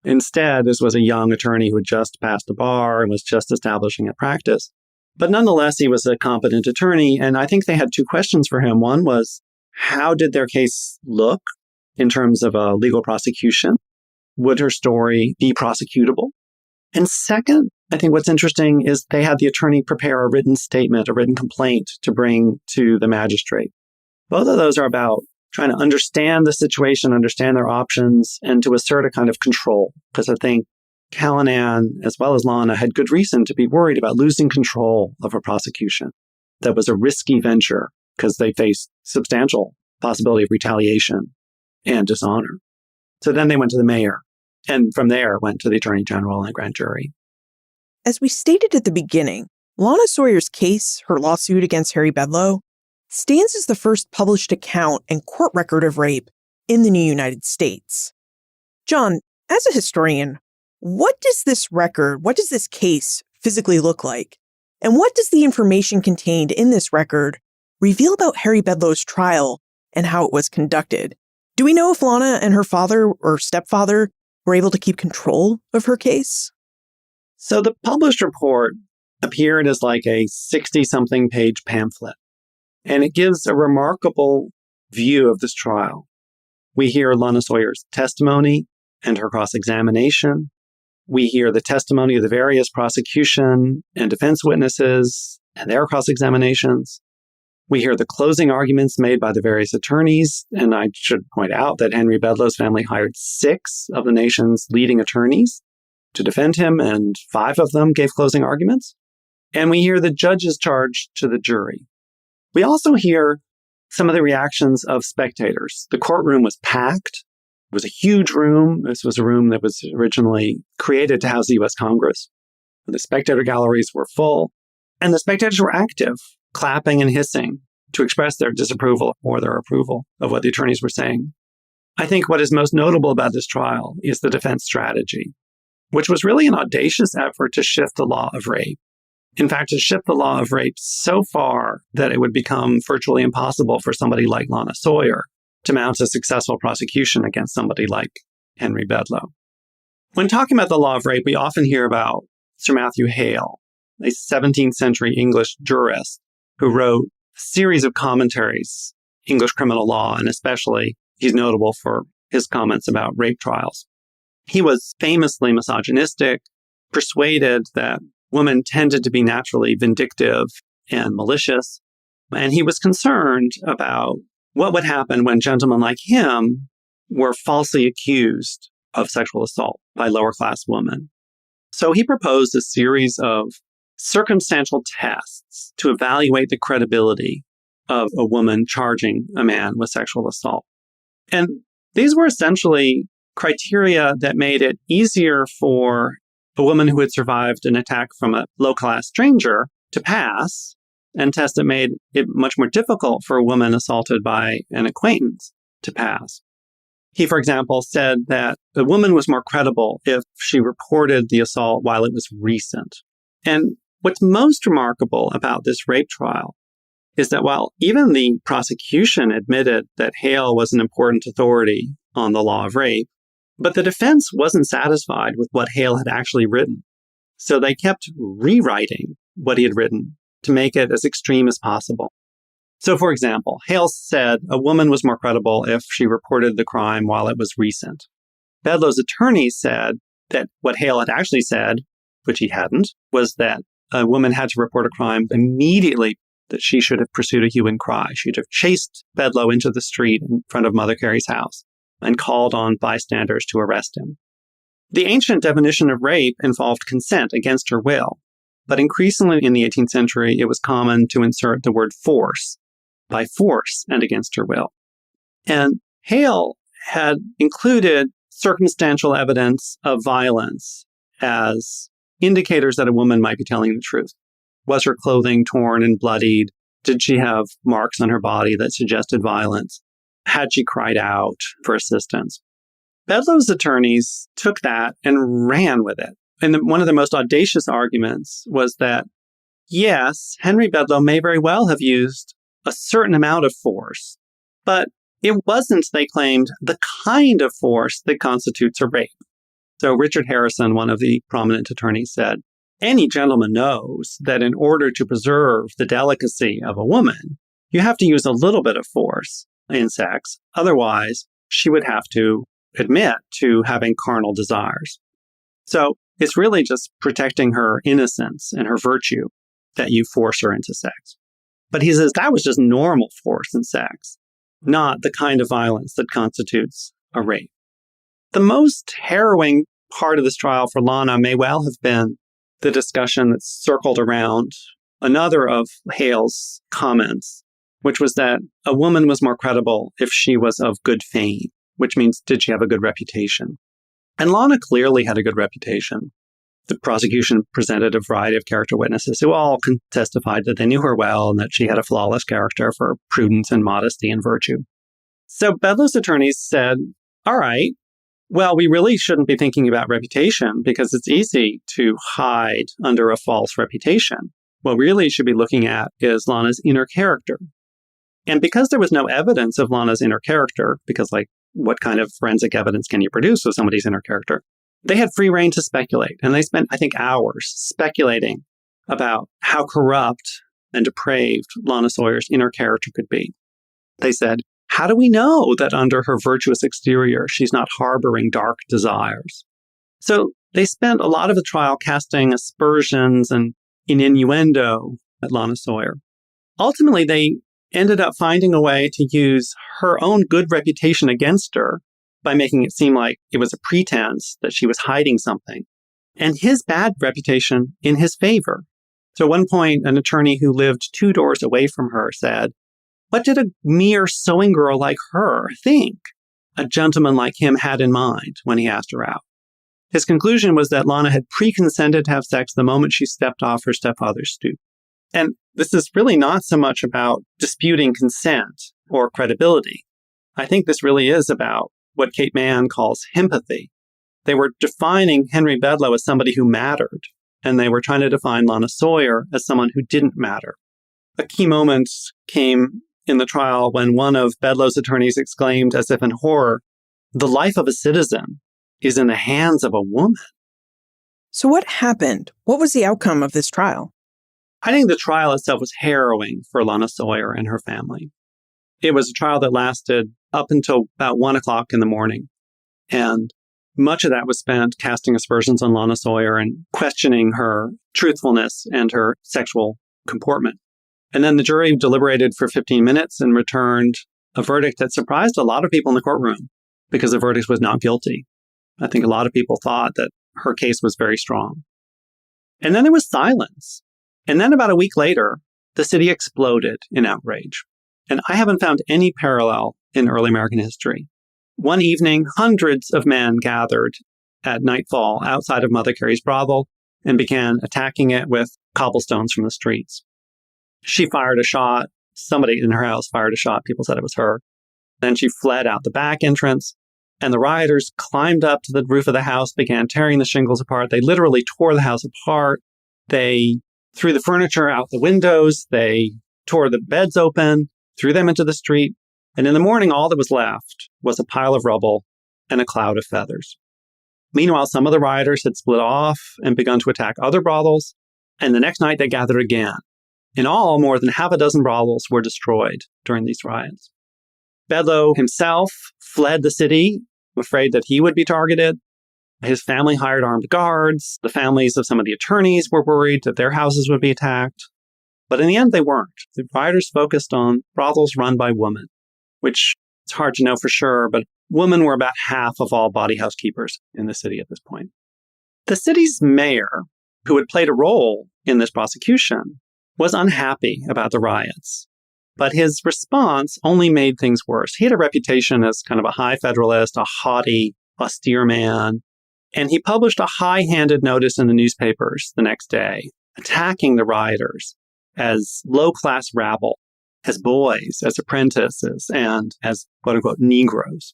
Instead, this was a young attorney who had just passed the bar and was just establishing a practice. But nonetheless, he was a competent attorney. And I think they had two questions for him. One was, how did their case look in terms of a legal prosecution? Would her story be prosecutable? And second, I think what's interesting is they had the attorney prepare a written statement, a written complaint to bring to the magistrate. Both of those are about trying to understand the situation, understand their options, and to assert a kind of control. Because I think Callanan, as well as Lana, had good reason to be worried about losing control of a prosecution. That was a risky venture because they faced substantial possibility of retaliation and dishonor. So then they went to the mayor, and from there went to the attorney general and grand jury. As we stated at the beginning, Lana Sawyer's case, her lawsuit against Harry Bedloe, stands as the first published account and court record of rape in the new United States. John, as a historian, what does this case physically look like? And what does the information contained in this record reveal about Harry Bedloe's trial and how it was conducted? Do we know if Lana and her father or stepfather were able to keep control of her case? So the published report appeared as like a 60-something page pamphlet, and it gives a remarkable view of this trial. We hear Lana Sawyer's testimony and her cross-examination. We hear the testimony of the various prosecution and defense witnesses and their cross-examinations. We hear the closing arguments made by the various attorneys, and I should point out that Henry Bedloe's family hired 6 of the nation's leading attorneys to defend him, and 5 of them gave closing arguments. And we hear the judge's charge to the jury. We also hear some of the reactions of spectators. The courtroom was packed. It was a huge room. This was a room that was originally created to house the U.S. Congress. The spectator galleries were full, and the spectators were active, clapping and hissing to express their disapproval or their approval of what the attorneys were saying. I think what is most notable about this trial is the defense strategy, which was really an audacious effort to shift the law of rape. In fact, to shift the law of rape so far that it would become virtually impossible for somebody like Lana Sawyer to mount a successful prosecution against somebody like Henry Bedloe. When talking about the law of rape, we often hear about Sir Matthew Hale, a 17th century English jurist who wrote a series of commentaries, English criminal law, and especially he's notable for his comments about rape trials. He was famously misogynistic, persuaded that women tended to be naturally vindictive and malicious, and he was concerned about what would happen when gentlemen like him were falsely accused of sexual assault by lower-class women. So he proposed a series of circumstantial tests to evaluate the credibility of a woman charging a man with sexual assault. And these were essentially criteria that made it easier for a woman who had survived an attack from a low-class stranger to pass, and tests that made it much more difficult for a woman assaulted by an acquaintance to pass. He, for example, said that a woman was more credible if she reported the assault while it was recent. And what's most remarkable about this rape trial is that while even the prosecution admitted that Hale was an important authority on the law of rape, but the defense wasn't satisfied with what Hale had actually written. So they kept rewriting what he had written to make it as extreme as possible. So, for example, Hale said a woman was more credible if she reported the crime while it was recent. Bedloe's attorney said that what Hale had actually said, which he hadn't, was that a woman had to report a crime immediately, that she should have pursued a hue and cry. She'd have chased Bedloe into the street in front of Mother Carey's house and called on bystanders to arrest him. The ancient definition of rape involved consent against her will, but increasingly in the 18th century, it was common to insert the word force, by force and against her will. And Hale had included circumstantial evidence of violence as indicators that a woman might be telling the truth. Was her clothing torn and bloodied? Did she have marks on her body that suggested violence? Had she cried out for assistance? Bedloe's attorneys took that and ran with it. And one of the most audacious arguments was that, yes, Henry Bedloe may very well have used a certain amount of force, but it wasn't, they claimed, the kind of force that constitutes a rape. So Richard Harrison, one of the prominent attorneys, said, any gentleman knows that in order to preserve the delicacy of a woman, you have to use a little bit of force in sex. Otherwise, she would have to admit to having carnal desires. So it's really just protecting her innocence and her virtue that you force her into sex. But he says that was just normal force in sex, not the kind of violence that constitutes a rape. The most harrowing part of this trial for Lana may well have been the discussion that circled around another of Hale's comments, which was that a woman was more credible if she was of good fame, which means did she have a good reputation? And Lana clearly had a good reputation. The prosecution presented a variety of character witnesses who all testified that they knew her well and that she had a flawless character for prudence and modesty and virtue. So Bedloe's attorneys said, all right, well, we really shouldn't be thinking about reputation because it's easy to hide under a false reputation. What we really should be looking at is Lana's inner character. And because there was no evidence of Lana's inner character, because what kind of forensic evidence can you produce of somebody's inner character? They had free rein to speculate. And they spent, I think, hours speculating about how corrupt and depraved Lana Sawyer's inner character could be. They said, how do we know that under her virtuous exterior, she's not harboring dark desires? So they spent a lot of the trial casting aspersions and innuendo at Lana Sawyer. Ultimately, they ended up finding a way to use her own good reputation against her by making it seem like it was a pretense that she was hiding something, and his bad reputation in his favor. So at one point, an attorney who lived 2 doors away from her said, what did a mere sewing girl like her think a gentleman like him had in mind when he asked her out? His conclusion was that Lana had pre-consented to have sex the moment she stepped off her stepfather's stoop. And this is really not so much about disputing consent or credibility. I think this really is about what Kate Mann calls himpathy. They were defining Henry Bedloe as somebody who mattered, and they were trying to define Lana Sawyer as someone who didn't matter. A key moment came in the trial when one of Bedloe's attorneys exclaimed, as if in horror, the life of a citizen is in the hands of a woman. So what happened? What was the outcome of this trial? I think the trial itself was harrowing for Lana Sawyer and her family. It was a trial that lasted up until about 1 o'clock in the morning. And much of that was spent casting aspersions on Lana Sawyer and questioning her truthfulness and her sexual comportment. And then the jury deliberated for 15 minutes and returned a verdict that surprised a lot of people in the courtroom because the verdict was not guilty. I think a lot of people thought that her case was very strong. And then there was silence. And then about a week later, the city exploded in outrage. And I haven't found any parallel in early American history. One evening, hundreds of men gathered at nightfall outside of Mother Carey's brothel and began attacking it with cobblestones from the streets. She fired a shot. Somebody in her house fired a shot. People said it was her. Then she fled out the back entrance, and the rioters climbed up to the roof of the house, began tearing the shingles apart. They literally tore the house apart. They threw the furniture out the windows. They tore the beds open, threw them into the street, and in the morning, all that was left was a pile of rubble and a cloud of feathers. Meanwhile, some of the rioters had split off and begun to attack other brothels, and the next night they gathered again. In all, more than half a dozen brothels were destroyed during these riots. Bedloe himself fled the city, afraid that he would be targeted. His family hired armed guards. The families of some of the attorneys were worried that their houses would be attacked. But in the end, they weren't. The rioters focused on brothels run by women, which it's hard to know for sure, but women were about half of all bawdy housekeepers in the city at this point. The city's mayor, who had played a role in this prosecution, was unhappy about the riots. But his response only made things worse. He had a reputation as kind of a high federalist, a haughty, austere man. And he published a high-handed notice in the newspapers the next day, attacking the rioters as low-class rabble, as boys, as apprentices, and as quote-unquote Negroes.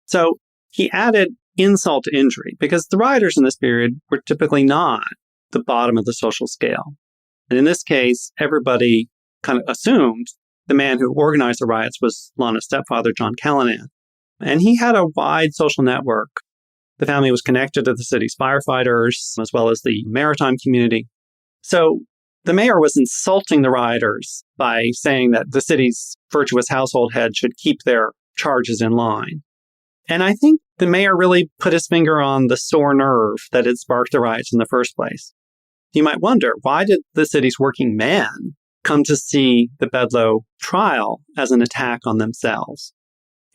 So he added insult to injury, because the rioters in this period were typically not the bottom of the social scale. And in this case, everybody kind of assumed the man who organized the riots was Lana's stepfather, John Callanan. And he had a wide social network. The family was connected to the city's firefighters, as well as the maritime community. So the mayor was insulting the rioters by saying that the city's virtuous household head should keep their charges in line. And I think the mayor really put his finger on the sore nerve that had sparked the riots in the first place. You might wonder, why did the city's working men come to see the Bedloe trial as an attack on themselves?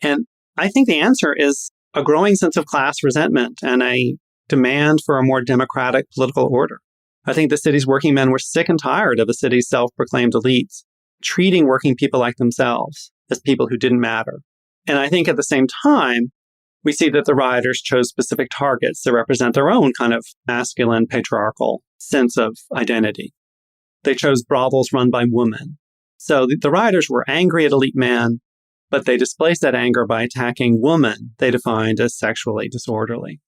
And I think the answer is a growing sense of class resentment and a demand for a more democratic political order. I think the city's working men were sick and tired of the city's self-proclaimed elites treating working people like themselves as people who didn't matter. And I think at the same time, we see that the rioters chose specific targets that represent their own kind of masculine, patriarchal sense of identity. They chose brothels run by women. So the rioters were angry at elite men, but they displaced that anger by attacking women they defined as sexually disorderly.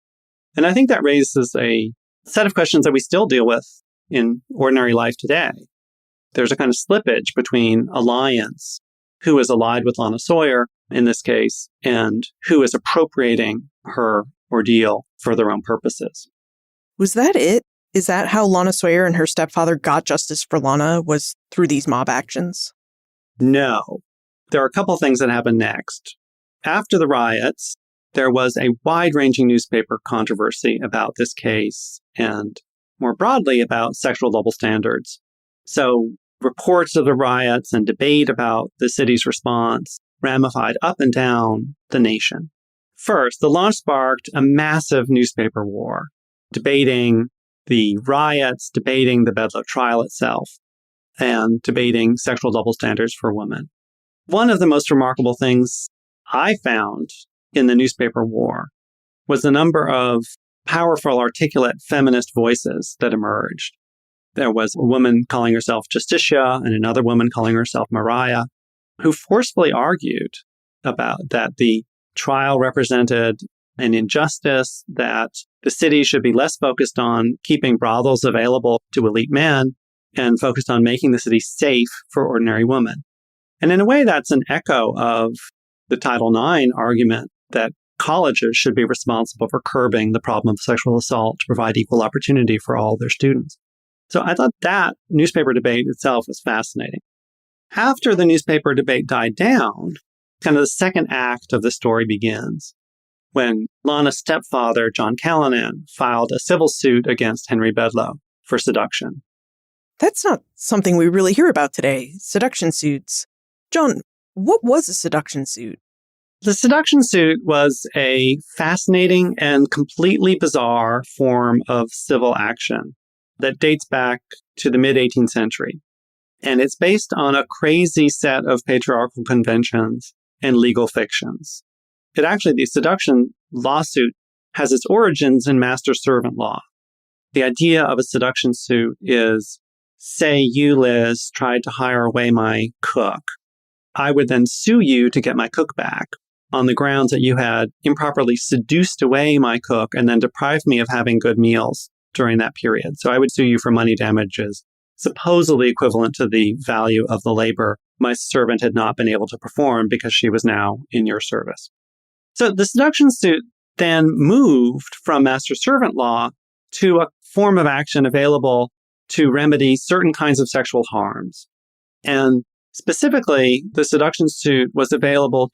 And I think that raises a set of questions that we still deal with in ordinary life today. There's a kind of slippage between alliance, who is allied with Lana Sawyer in this case, and who is appropriating her ordeal for their own purposes. Was that it? Is that how Lana Sawyer and her stepfather got justice for Lana, was through these mob actions? No. There are a couple of things that happened next. After the riots, there was a wide-ranging newspaper controversy about this case and more broadly about sexual double standards. So reports of the riots and debate about the city's response ramified up and down the nation. First, the launch sparked a massive newspaper war, debating the riots, debating the Bedloe trial itself, and debating sexual double standards for women. One of the most remarkable things I found in the newspaper war was the number of powerful, articulate feminist voices that emerged. There was a woman calling herself Justicia and another woman calling herself Mariah, who forcefully argued about that the trial represented an injustice, that the city should be less focused on keeping brothels available to elite men and focused on making the city safe for ordinary women. And in a way, that's an echo of the Title IX argument that colleges should be responsible for curbing the problem of sexual assault to provide equal opportunity for all their students. So I thought that newspaper debate itself was fascinating. After the newspaper debate died down, kind of the second act of the story begins, when Lana's stepfather, John Callanan, filed a civil suit against Henry Bedloe for seduction. That's not something we really hear about today, seduction suits. John, what was a seduction suit? The seduction suit was a fascinating and completely bizarre form of civil action that dates back to the mid-18th century. And it's based on a crazy set of patriarchal conventions and legal fictions. The seduction lawsuit has its origins in master-servant law. The idea of a seduction suit is, say you, Liz, tried to hire away my cook. I would then sue you to get my cook back on the grounds that you had improperly seduced away my cook and then deprived me of having good meals during that period. So I would sue you for money damages, supposedly equivalent to the value of the labor my servant had not been able to perform because she was now in your service. So the seduction suit then moved from master-servant law to a form of action available to remedy certain kinds of sexual harms. And specifically, the seduction suit was available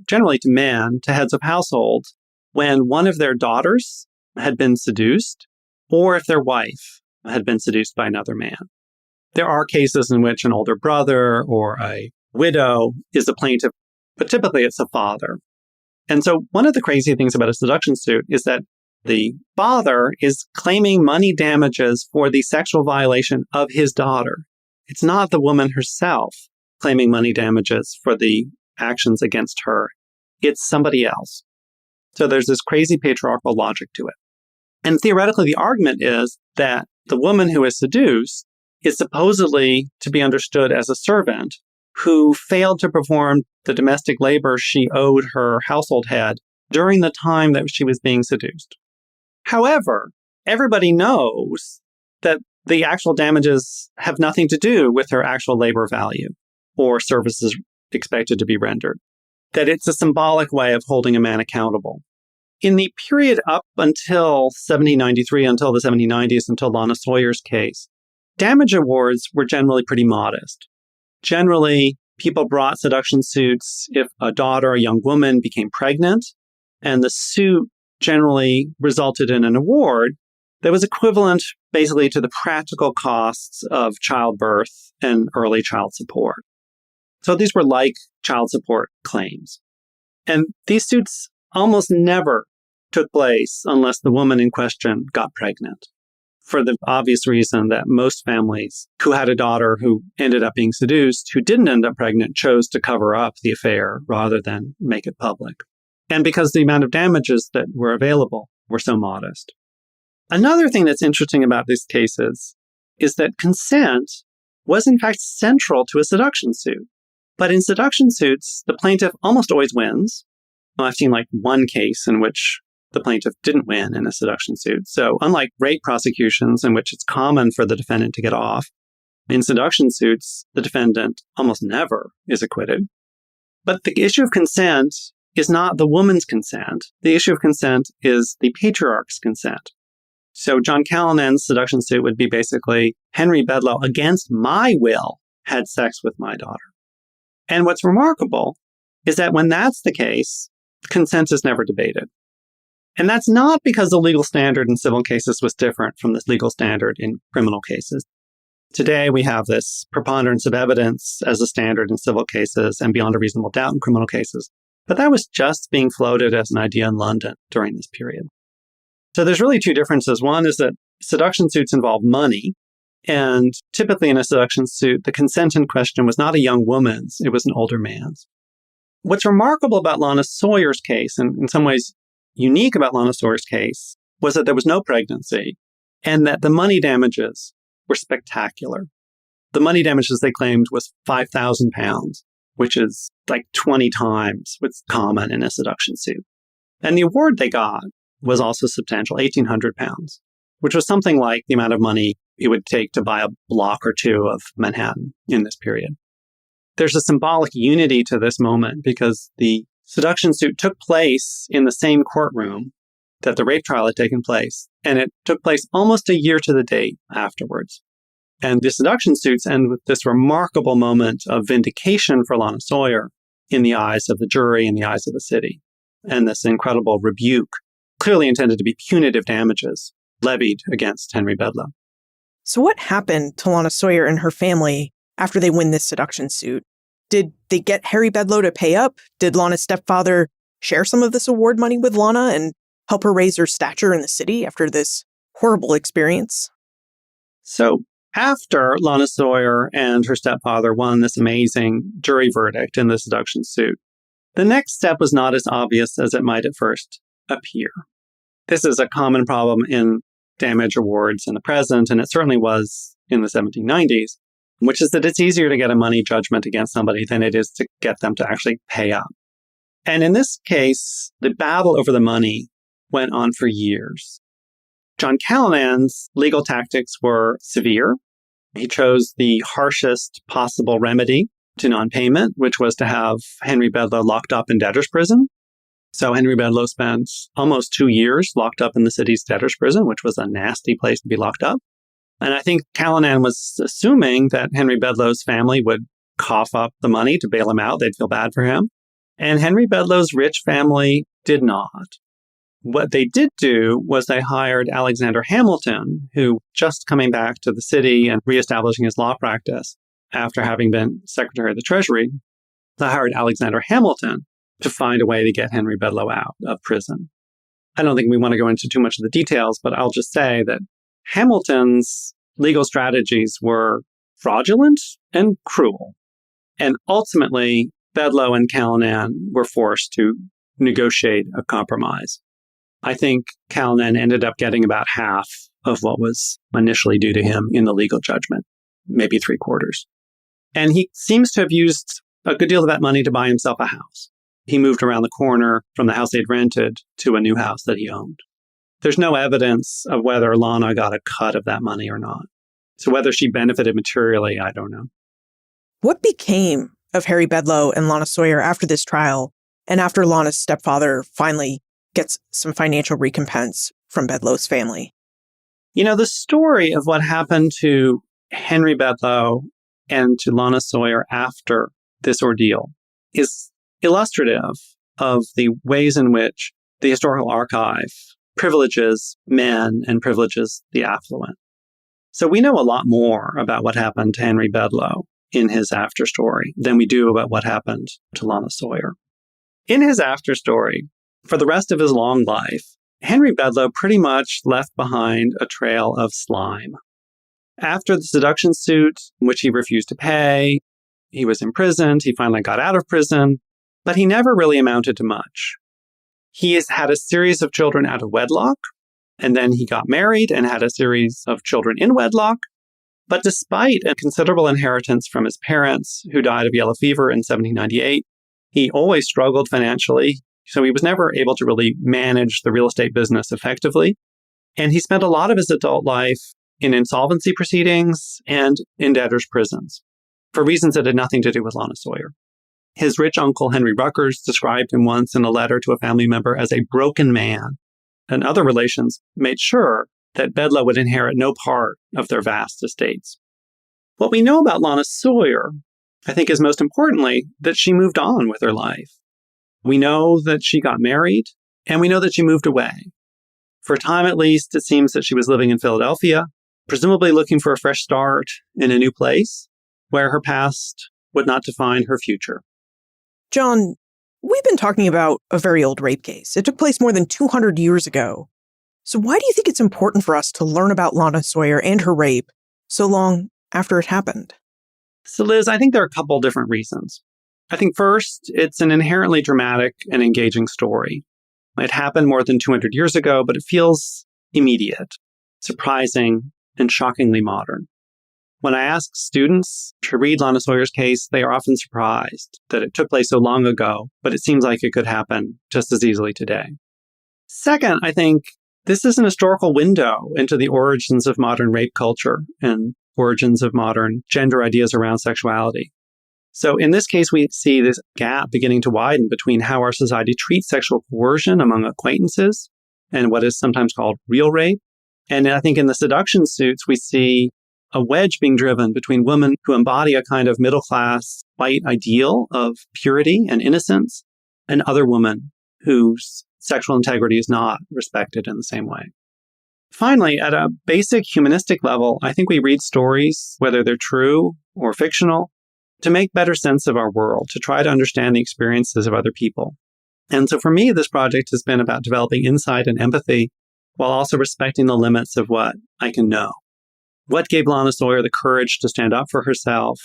generally to men, to heads of households, when one of their daughters had been seduced, or if their wife had been seduced by another man. There are cases in which an older brother or a widow is a plaintiff, but typically it's a father. And so one of the crazy things about a seduction suit is that the father is claiming money damages for the sexual violation of his daughter. It's not the woman herself claiming money damages for the actions against her. It's somebody else. So there's this crazy patriarchal logic to it. And theoretically, the argument is that the woman who is seduced is supposedly to be understood as a servant who failed to perform the domestic labor she owed her household head during the time that she was being seduced. However, everybody knows that the actual damages have nothing to do with her actual labor value or services expected to be rendered, that it's a symbolic way of holding a man accountable. In the period up until 1793, until the 1790s, until Lana Sawyer's case, damage awards were generally pretty modest. Generally, people brought seduction suits if a daughter, a young woman, became pregnant, and the suit generally resulted in an award that was equivalent basically to the practical costs of childbirth and early child support. So these were like child support claims. And these suits almost never took place unless the woman in question got pregnant, for the obvious reason that most families who had a daughter who ended up being seduced, who didn't end up pregnant, chose to cover up the affair rather than make it public. And because the amount of damages that were available were so modest. Another thing that's interesting about these cases is that consent was in fact central to a seduction suit. But in seduction suits, the plaintiff almost always wins. Well, I've seen like one case in which the plaintiff didn't win in a seduction suit. So unlike rape prosecutions in which it's common for the defendant to get off, in seduction suits, the defendant almost never is acquitted. But the issue of consent is not the woman's consent. The issue of consent is the patriarch's consent. So John Callanan's seduction suit would be basically Henry Bedloe, against my will, had sex with my daughter. And what's remarkable is that when that's the case, consent is never debated. And that's not because the legal standard in civil cases was different from the legal standard in criminal cases. Today, we have this preponderance of evidence as a standard in civil cases and beyond a reasonable doubt in criminal cases. But that was just being floated as an idea in London during this period. So there's really two differences. One is that seduction suits involve money. And typically in a seduction suit, the consent in question was not a young woman's, it was an older man's. What's remarkable about Lana Sawyer's case, and in some ways unique about Lana Sawyer's case, was that there was no pregnancy and that the money damages were spectacular. The money damages they claimed was £5,000, which is like 20 times what's common in a seduction suit. And the award they got was also substantial, £1,800, which was something like the amount of money it would take to buy a block or two of Manhattan in this period. There's a symbolic unity to this moment because the seduction suit took place in the same courtroom that the rape trial had taken place, and it took place almost a year to the date afterwards. And the seduction suits end with this remarkable moment of vindication for Lana Sawyer in the eyes of the jury, in the eyes of the city, and this incredible rebuke, clearly intended to be punitive damages, levied against Henry Bedloe. So what happened to Lana Sawyer and her family after they win this seduction suit? Did they get Harry Bedloe to pay up? Did Lana's stepfather share some of this award money with Lana and help her raise her stature in the city after this horrible experience? So after Lana Sawyer and her stepfather won this amazing jury verdict in the seduction suit, the next step was not as obvious as it might at first appear. This is a common problem in damage awards in the present, and it certainly was in the 1790s, which is that it's easier to get a money judgment against somebody than it is to get them to actually pay up. And in this case, the battle over the money went on for years. John Callanan's legal tactics were severe. He chose the harshest possible remedy to non-payment, which was to have Henry Bedloe locked up in debtor's prison. So Henry Bedloe spent almost 2 years locked up in the city's debtor's prison, which was a nasty place to be locked up. And I think Callanan was assuming that Henry Bedloe's family would cough up the money to bail him out. They'd feel bad for him. And Henry Bedloe's rich family did not. What they did do was they hired Alexander Hamilton, who just coming back to the city and reestablishing his law practice after having been Secretary of the Treasury. They hired Alexander Hamilton to find a way to get Henry Bedloe out of prison. I don't think we want to go into too much of the details, but I'll just say that Hamilton's legal strategies were fraudulent and cruel. And ultimately, Bedloe and Callanan were forced to negotiate a compromise. I think Callanan ended up getting about half of what was initially due to him in the legal judgment, maybe 3/4. And he seems to have used a good deal of that money to buy himself a house. He moved around the corner from the house they'd rented to a new house that he owned. There's no evidence of whether Lana got a cut of that money or not. So whether she benefited materially, I don't know. What became of Harry Bedloe and Lana Sawyer after this trial, and after Lana's stepfather finally gets some financial recompense from Bedloe's family? You know, the story of what happened to Henry Bedloe and to Lana Sawyer after this ordeal is illustrative of the ways in which the historical archive privileges men and privileges the affluent. So we know a lot more about what happened to Henry Bedloe in his after story than we do about what happened to Lana Sawyer. In his after story, for the rest of his long life, Henry Bedloe pretty much left behind a trail of slime. After the seduction suit, which he refused to pay, he was imprisoned, he finally got out of prison, but he never really amounted to much. He has had a series of children out of wedlock, and then he got married and had a series of children in wedlock. But despite a considerable inheritance from his parents, who died of yellow fever in 1798, he always struggled financially. So he was never able to really manage the real estate business effectively. And he spent a lot of his adult life in insolvency proceedings and in debtors' prisons for reasons that had nothing to do with Lana Sawyer. His rich uncle, Henry Ruckers, described him once in a letter to a family member as a broken man, and other relations made sure that Bedloe would inherit no part of their vast estates. What we know about Lana Sawyer, I think, is most importantly that she moved on with her life. We know that she got married, and we know that she moved away. For a time at least, it seems that she was living in Philadelphia, presumably looking for a fresh start in a new place where her past would not define her future. John, we've been talking about a very old rape case. It took place more than 200 years ago. So why do you think it's important for us to learn about Lana Sawyer and her rape so long after it happened? So Liz, I think there are a couple different reasons. I think first, it's an inherently dramatic and engaging story. It happened more than 200 years ago, but it feels immediate, surprising, and shockingly modern. When I ask students to read Lana Sawyer's case, they are often surprised that it took place so long ago, but it seems like it could happen just as easily today. Second, I think this is an historical window into the origins of modern rape culture and origins of modern gender ideas around sexuality. So in this case, we see this gap beginning to widen between how our society treats sexual coercion among acquaintances and what is sometimes called real rape. And I think in the seduction suits, we see a wedge being driven between women who embody a kind of middle-class white ideal of purity and innocence and other women whose sexual integrity is not respected in the same way. Finally, at a basic humanistic level, I think we read stories, whether they're true or fictional, to make better sense of our world, to try to understand the experiences of other people. And so for me, this project has been about developing insight and empathy while also respecting the limits of what I can know. What gave Lana Sawyer the courage to stand up for herself?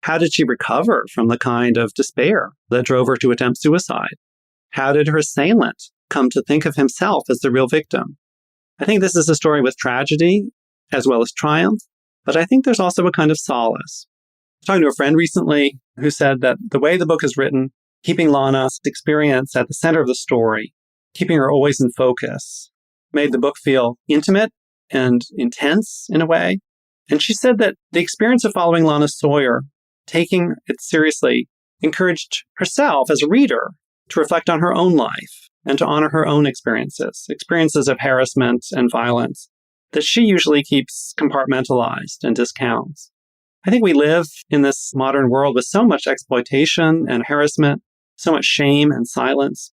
How did she recover from the kind of despair that drove her to attempt suicide? How did her assailant come to think of himself as the real victim? I think this is a story with tragedy as well as triumph, but I think there's also a kind of solace. I was talking to a friend recently who said that the way the book is written, keeping Lana's experience at the center of the story, keeping her always in focus, made the book feel intimate and intense in a way. And she said that the experience of following Lana Sawyer, taking it seriously, encouraged herself as a reader to reflect on her own life and to honor her own experiences of harassment and violence that she usually keeps compartmentalized and discounts. I think we live in this modern world with so much exploitation and harassment, so much shame and silence.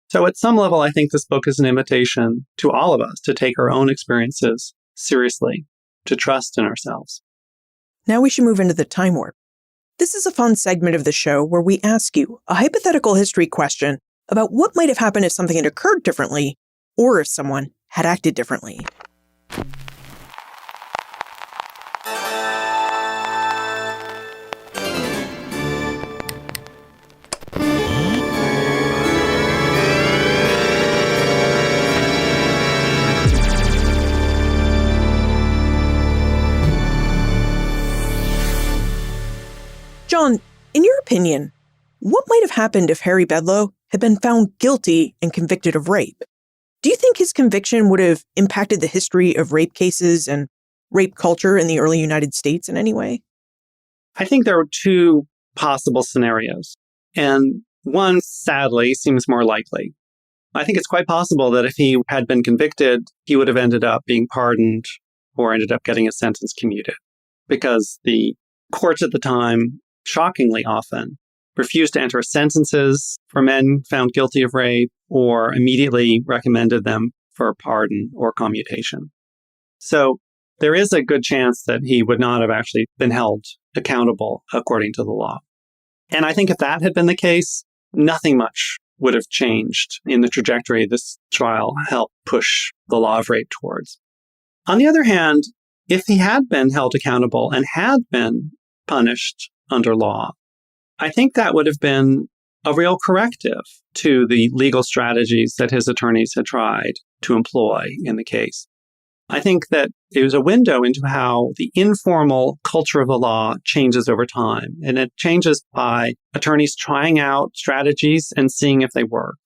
So at some level, I think this book is an invitation to all of us to take our own experiences seriously, to trust in ourselves. Now we should move into the time warp. This is a fun segment of the show where we ask you a hypothetical history question about what might have happened if something had occurred differently, or if someone had acted differently. John, in your opinion, what might have happened if Harry Bedloe had been found guilty and convicted of rape? Do you think his conviction would have impacted the history of rape cases and rape culture in the early United States in any way? I think there are two possible scenarios, and one, sadly, seems more likely. I think it's quite possible that if he had been convicted, he would have ended up being pardoned or ended up getting his sentence commuted, because the courts at the time, shockingly often, refused to enter sentences for men found guilty of rape or immediately recommended them for pardon or commutation. So there is a good chance that he would not have actually been held accountable according to the law. And I think if that had been the case, nothing much would have changed in the trajectory this trial helped push the law of rape towards. On the other hand, if he had been held accountable and had been punished under law, I think that would have been a real corrective to the legal strategies that his attorneys had tried to employ in the case. I think that it was a window into how the informal culture of the law changes over time. And it changes by attorneys trying out strategies and seeing if they work.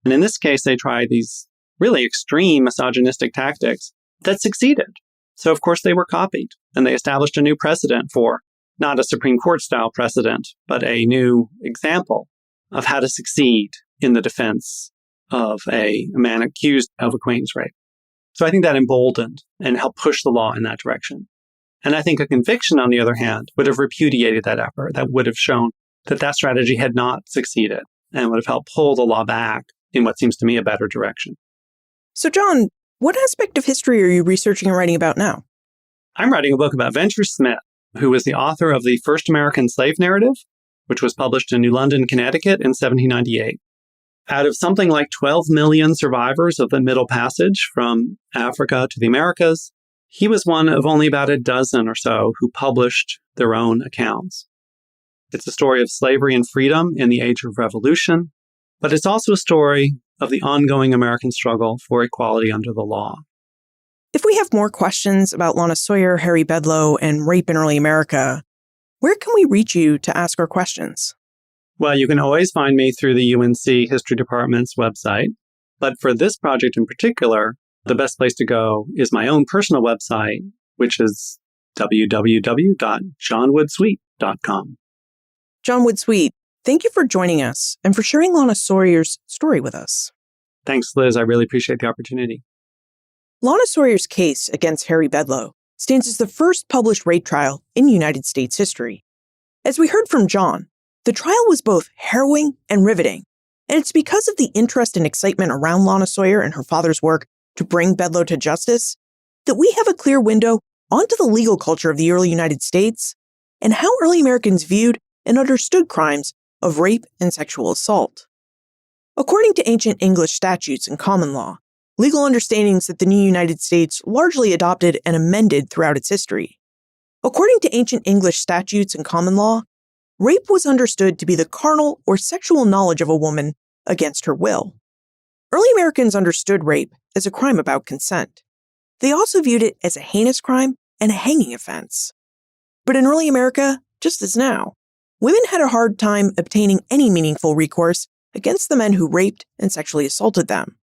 And in this case, they tried these really extreme misogynistic tactics that succeeded. So, of course, they were copied. And they established a new precedent for not a Supreme Court style precedent, but a new example of how to succeed in the defense of a man accused of acquaintance rape. So I think that emboldened and helped push the law in that direction. And I think a conviction, on the other hand, would have repudiated that effort. That would have shown that that strategy had not succeeded and would have helped pull the law back in what seems to me a better direction. So, John, what aspect of history are you researching and writing about now? I'm writing a book about Venture Smith, who was the author of the first American slave narrative, which was published in New London, Connecticut in 1798. Out of something like 12 million survivors of the Middle Passage from Africa to the Americas, he was one of only about a dozen or so who published their own accounts. It's a story of slavery and freedom in the age of revolution, but it's also a story of the ongoing American struggle for equality under the law. If we have more questions about Lana Sawyer, Harry Bedloe, and rape in early America, where can we reach you to ask our questions? Well, you can always find me through the UNC History Department's website. But for this project in particular, the best place to go is my own personal website, which is www.johnwoodsweet.com. John Woodsweet, thank you for joining us and for sharing Lana Sawyer's story with us. Thanks, Liz. I really appreciate the opportunity. Lana Sawyer's case against Harry Bedloe stands as the first published rape trial in United States history. As we heard from John, the trial was both harrowing and riveting, and it's because of the interest and excitement around Lana Sawyer and her father's work to bring Bedloe to justice that we have a clear window onto the legal culture of the early United States and how early Americans viewed and understood crimes of rape and sexual assault. According to ancient English statutes and common law, legal understandings that the new United States largely adopted and amended throughout its history. According to ancient English statutes and common law, rape was understood to be the carnal or sexual knowledge of a woman against her will. Early Americans understood rape as a crime about consent. They also viewed it as a heinous crime and a hanging offense. But in early America, just as now, women had a hard time obtaining any meaningful recourse against the men who raped and sexually assaulted them.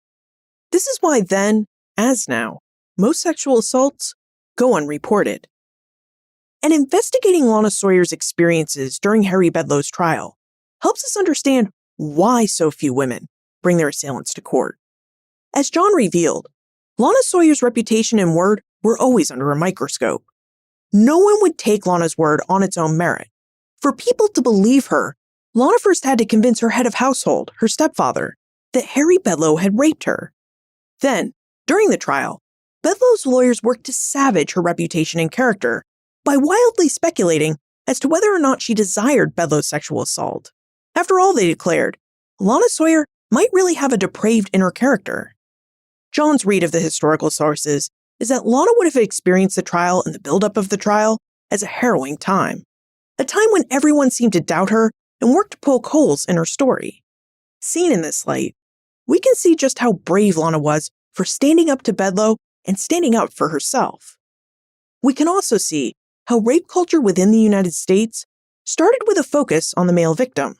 This is why then, as now, most sexual assaults go unreported. And investigating Lana Sawyer's experiences during Harry Bedloe's trial helps us understand why so few women bring their assailants to court. As John revealed, Lana Sawyer's reputation and word were always under a microscope. No one would take Lana's word on its own merit. For people to believe her, Lana first had to convince her head of household, her stepfather, that Harry Bedloe had raped her. Then, during the trial, Bedloe's lawyers worked to savage her reputation and character by wildly speculating as to whether or not she desired Bedloe's sexual assault. After all, they declared, Lana Sawyer might really have a depraved inner character. John's read of the historical sources is that Lana would have experienced the trial and the buildup of the trial as a harrowing time, a time when everyone seemed to doubt her and worked to poke holes in her story. Seen in this light, we can see just how brave Lana was for standing up to Bedloe and standing up for herself. We can also see how rape culture within the United States started with a focus on the male victim.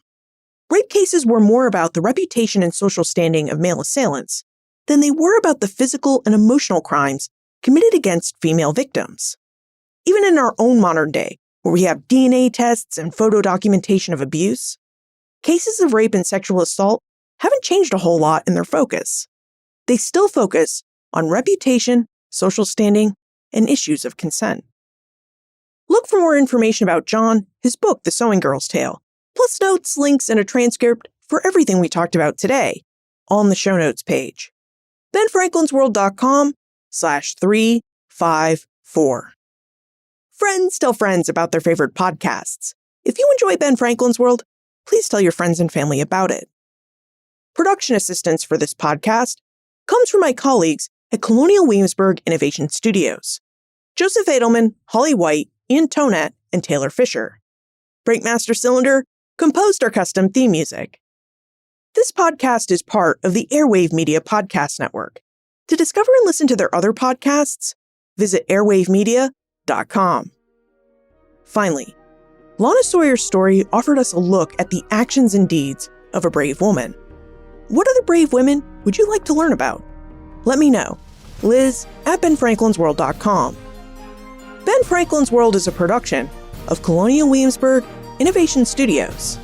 Rape cases were more about the reputation and social standing of male assailants than they were about the physical and emotional crimes committed against female victims. Even in our own modern day, where we have DNA tests and photo documentation of abuse, cases of rape and sexual assault haven't changed a whole lot in their focus. They still focus on reputation, social standing, and issues of consent. Look for more information about John, his book, The Sewing Girl's Tale, plus notes, links, and a transcript for everything we talked about today on the show notes page. benfranklinsworld.com/354. Friends tell friends about their favorite podcasts. If you enjoy Ben Franklin's World, please tell your friends and family about it. Production assistance for this podcast comes from my colleagues at Colonial Williamsburg Innovation Studios: Joseph Edelman, Holly White, Ian Tonett, and Taylor Fisher. Breakmaster Cylinder composed our custom theme music. This podcast is part of the Airwave Media Podcast Network. To discover and listen to their other podcasts, visit airwavemedia.com. Finally, Lana Sawyer's story offered us a look at the actions and deeds of a brave woman. What other brave women would you like to learn about? Let me know. Liz@benfranklinsworld.com. Ben Franklin's World is a production of Colonial Williamsburg Innovation Studios.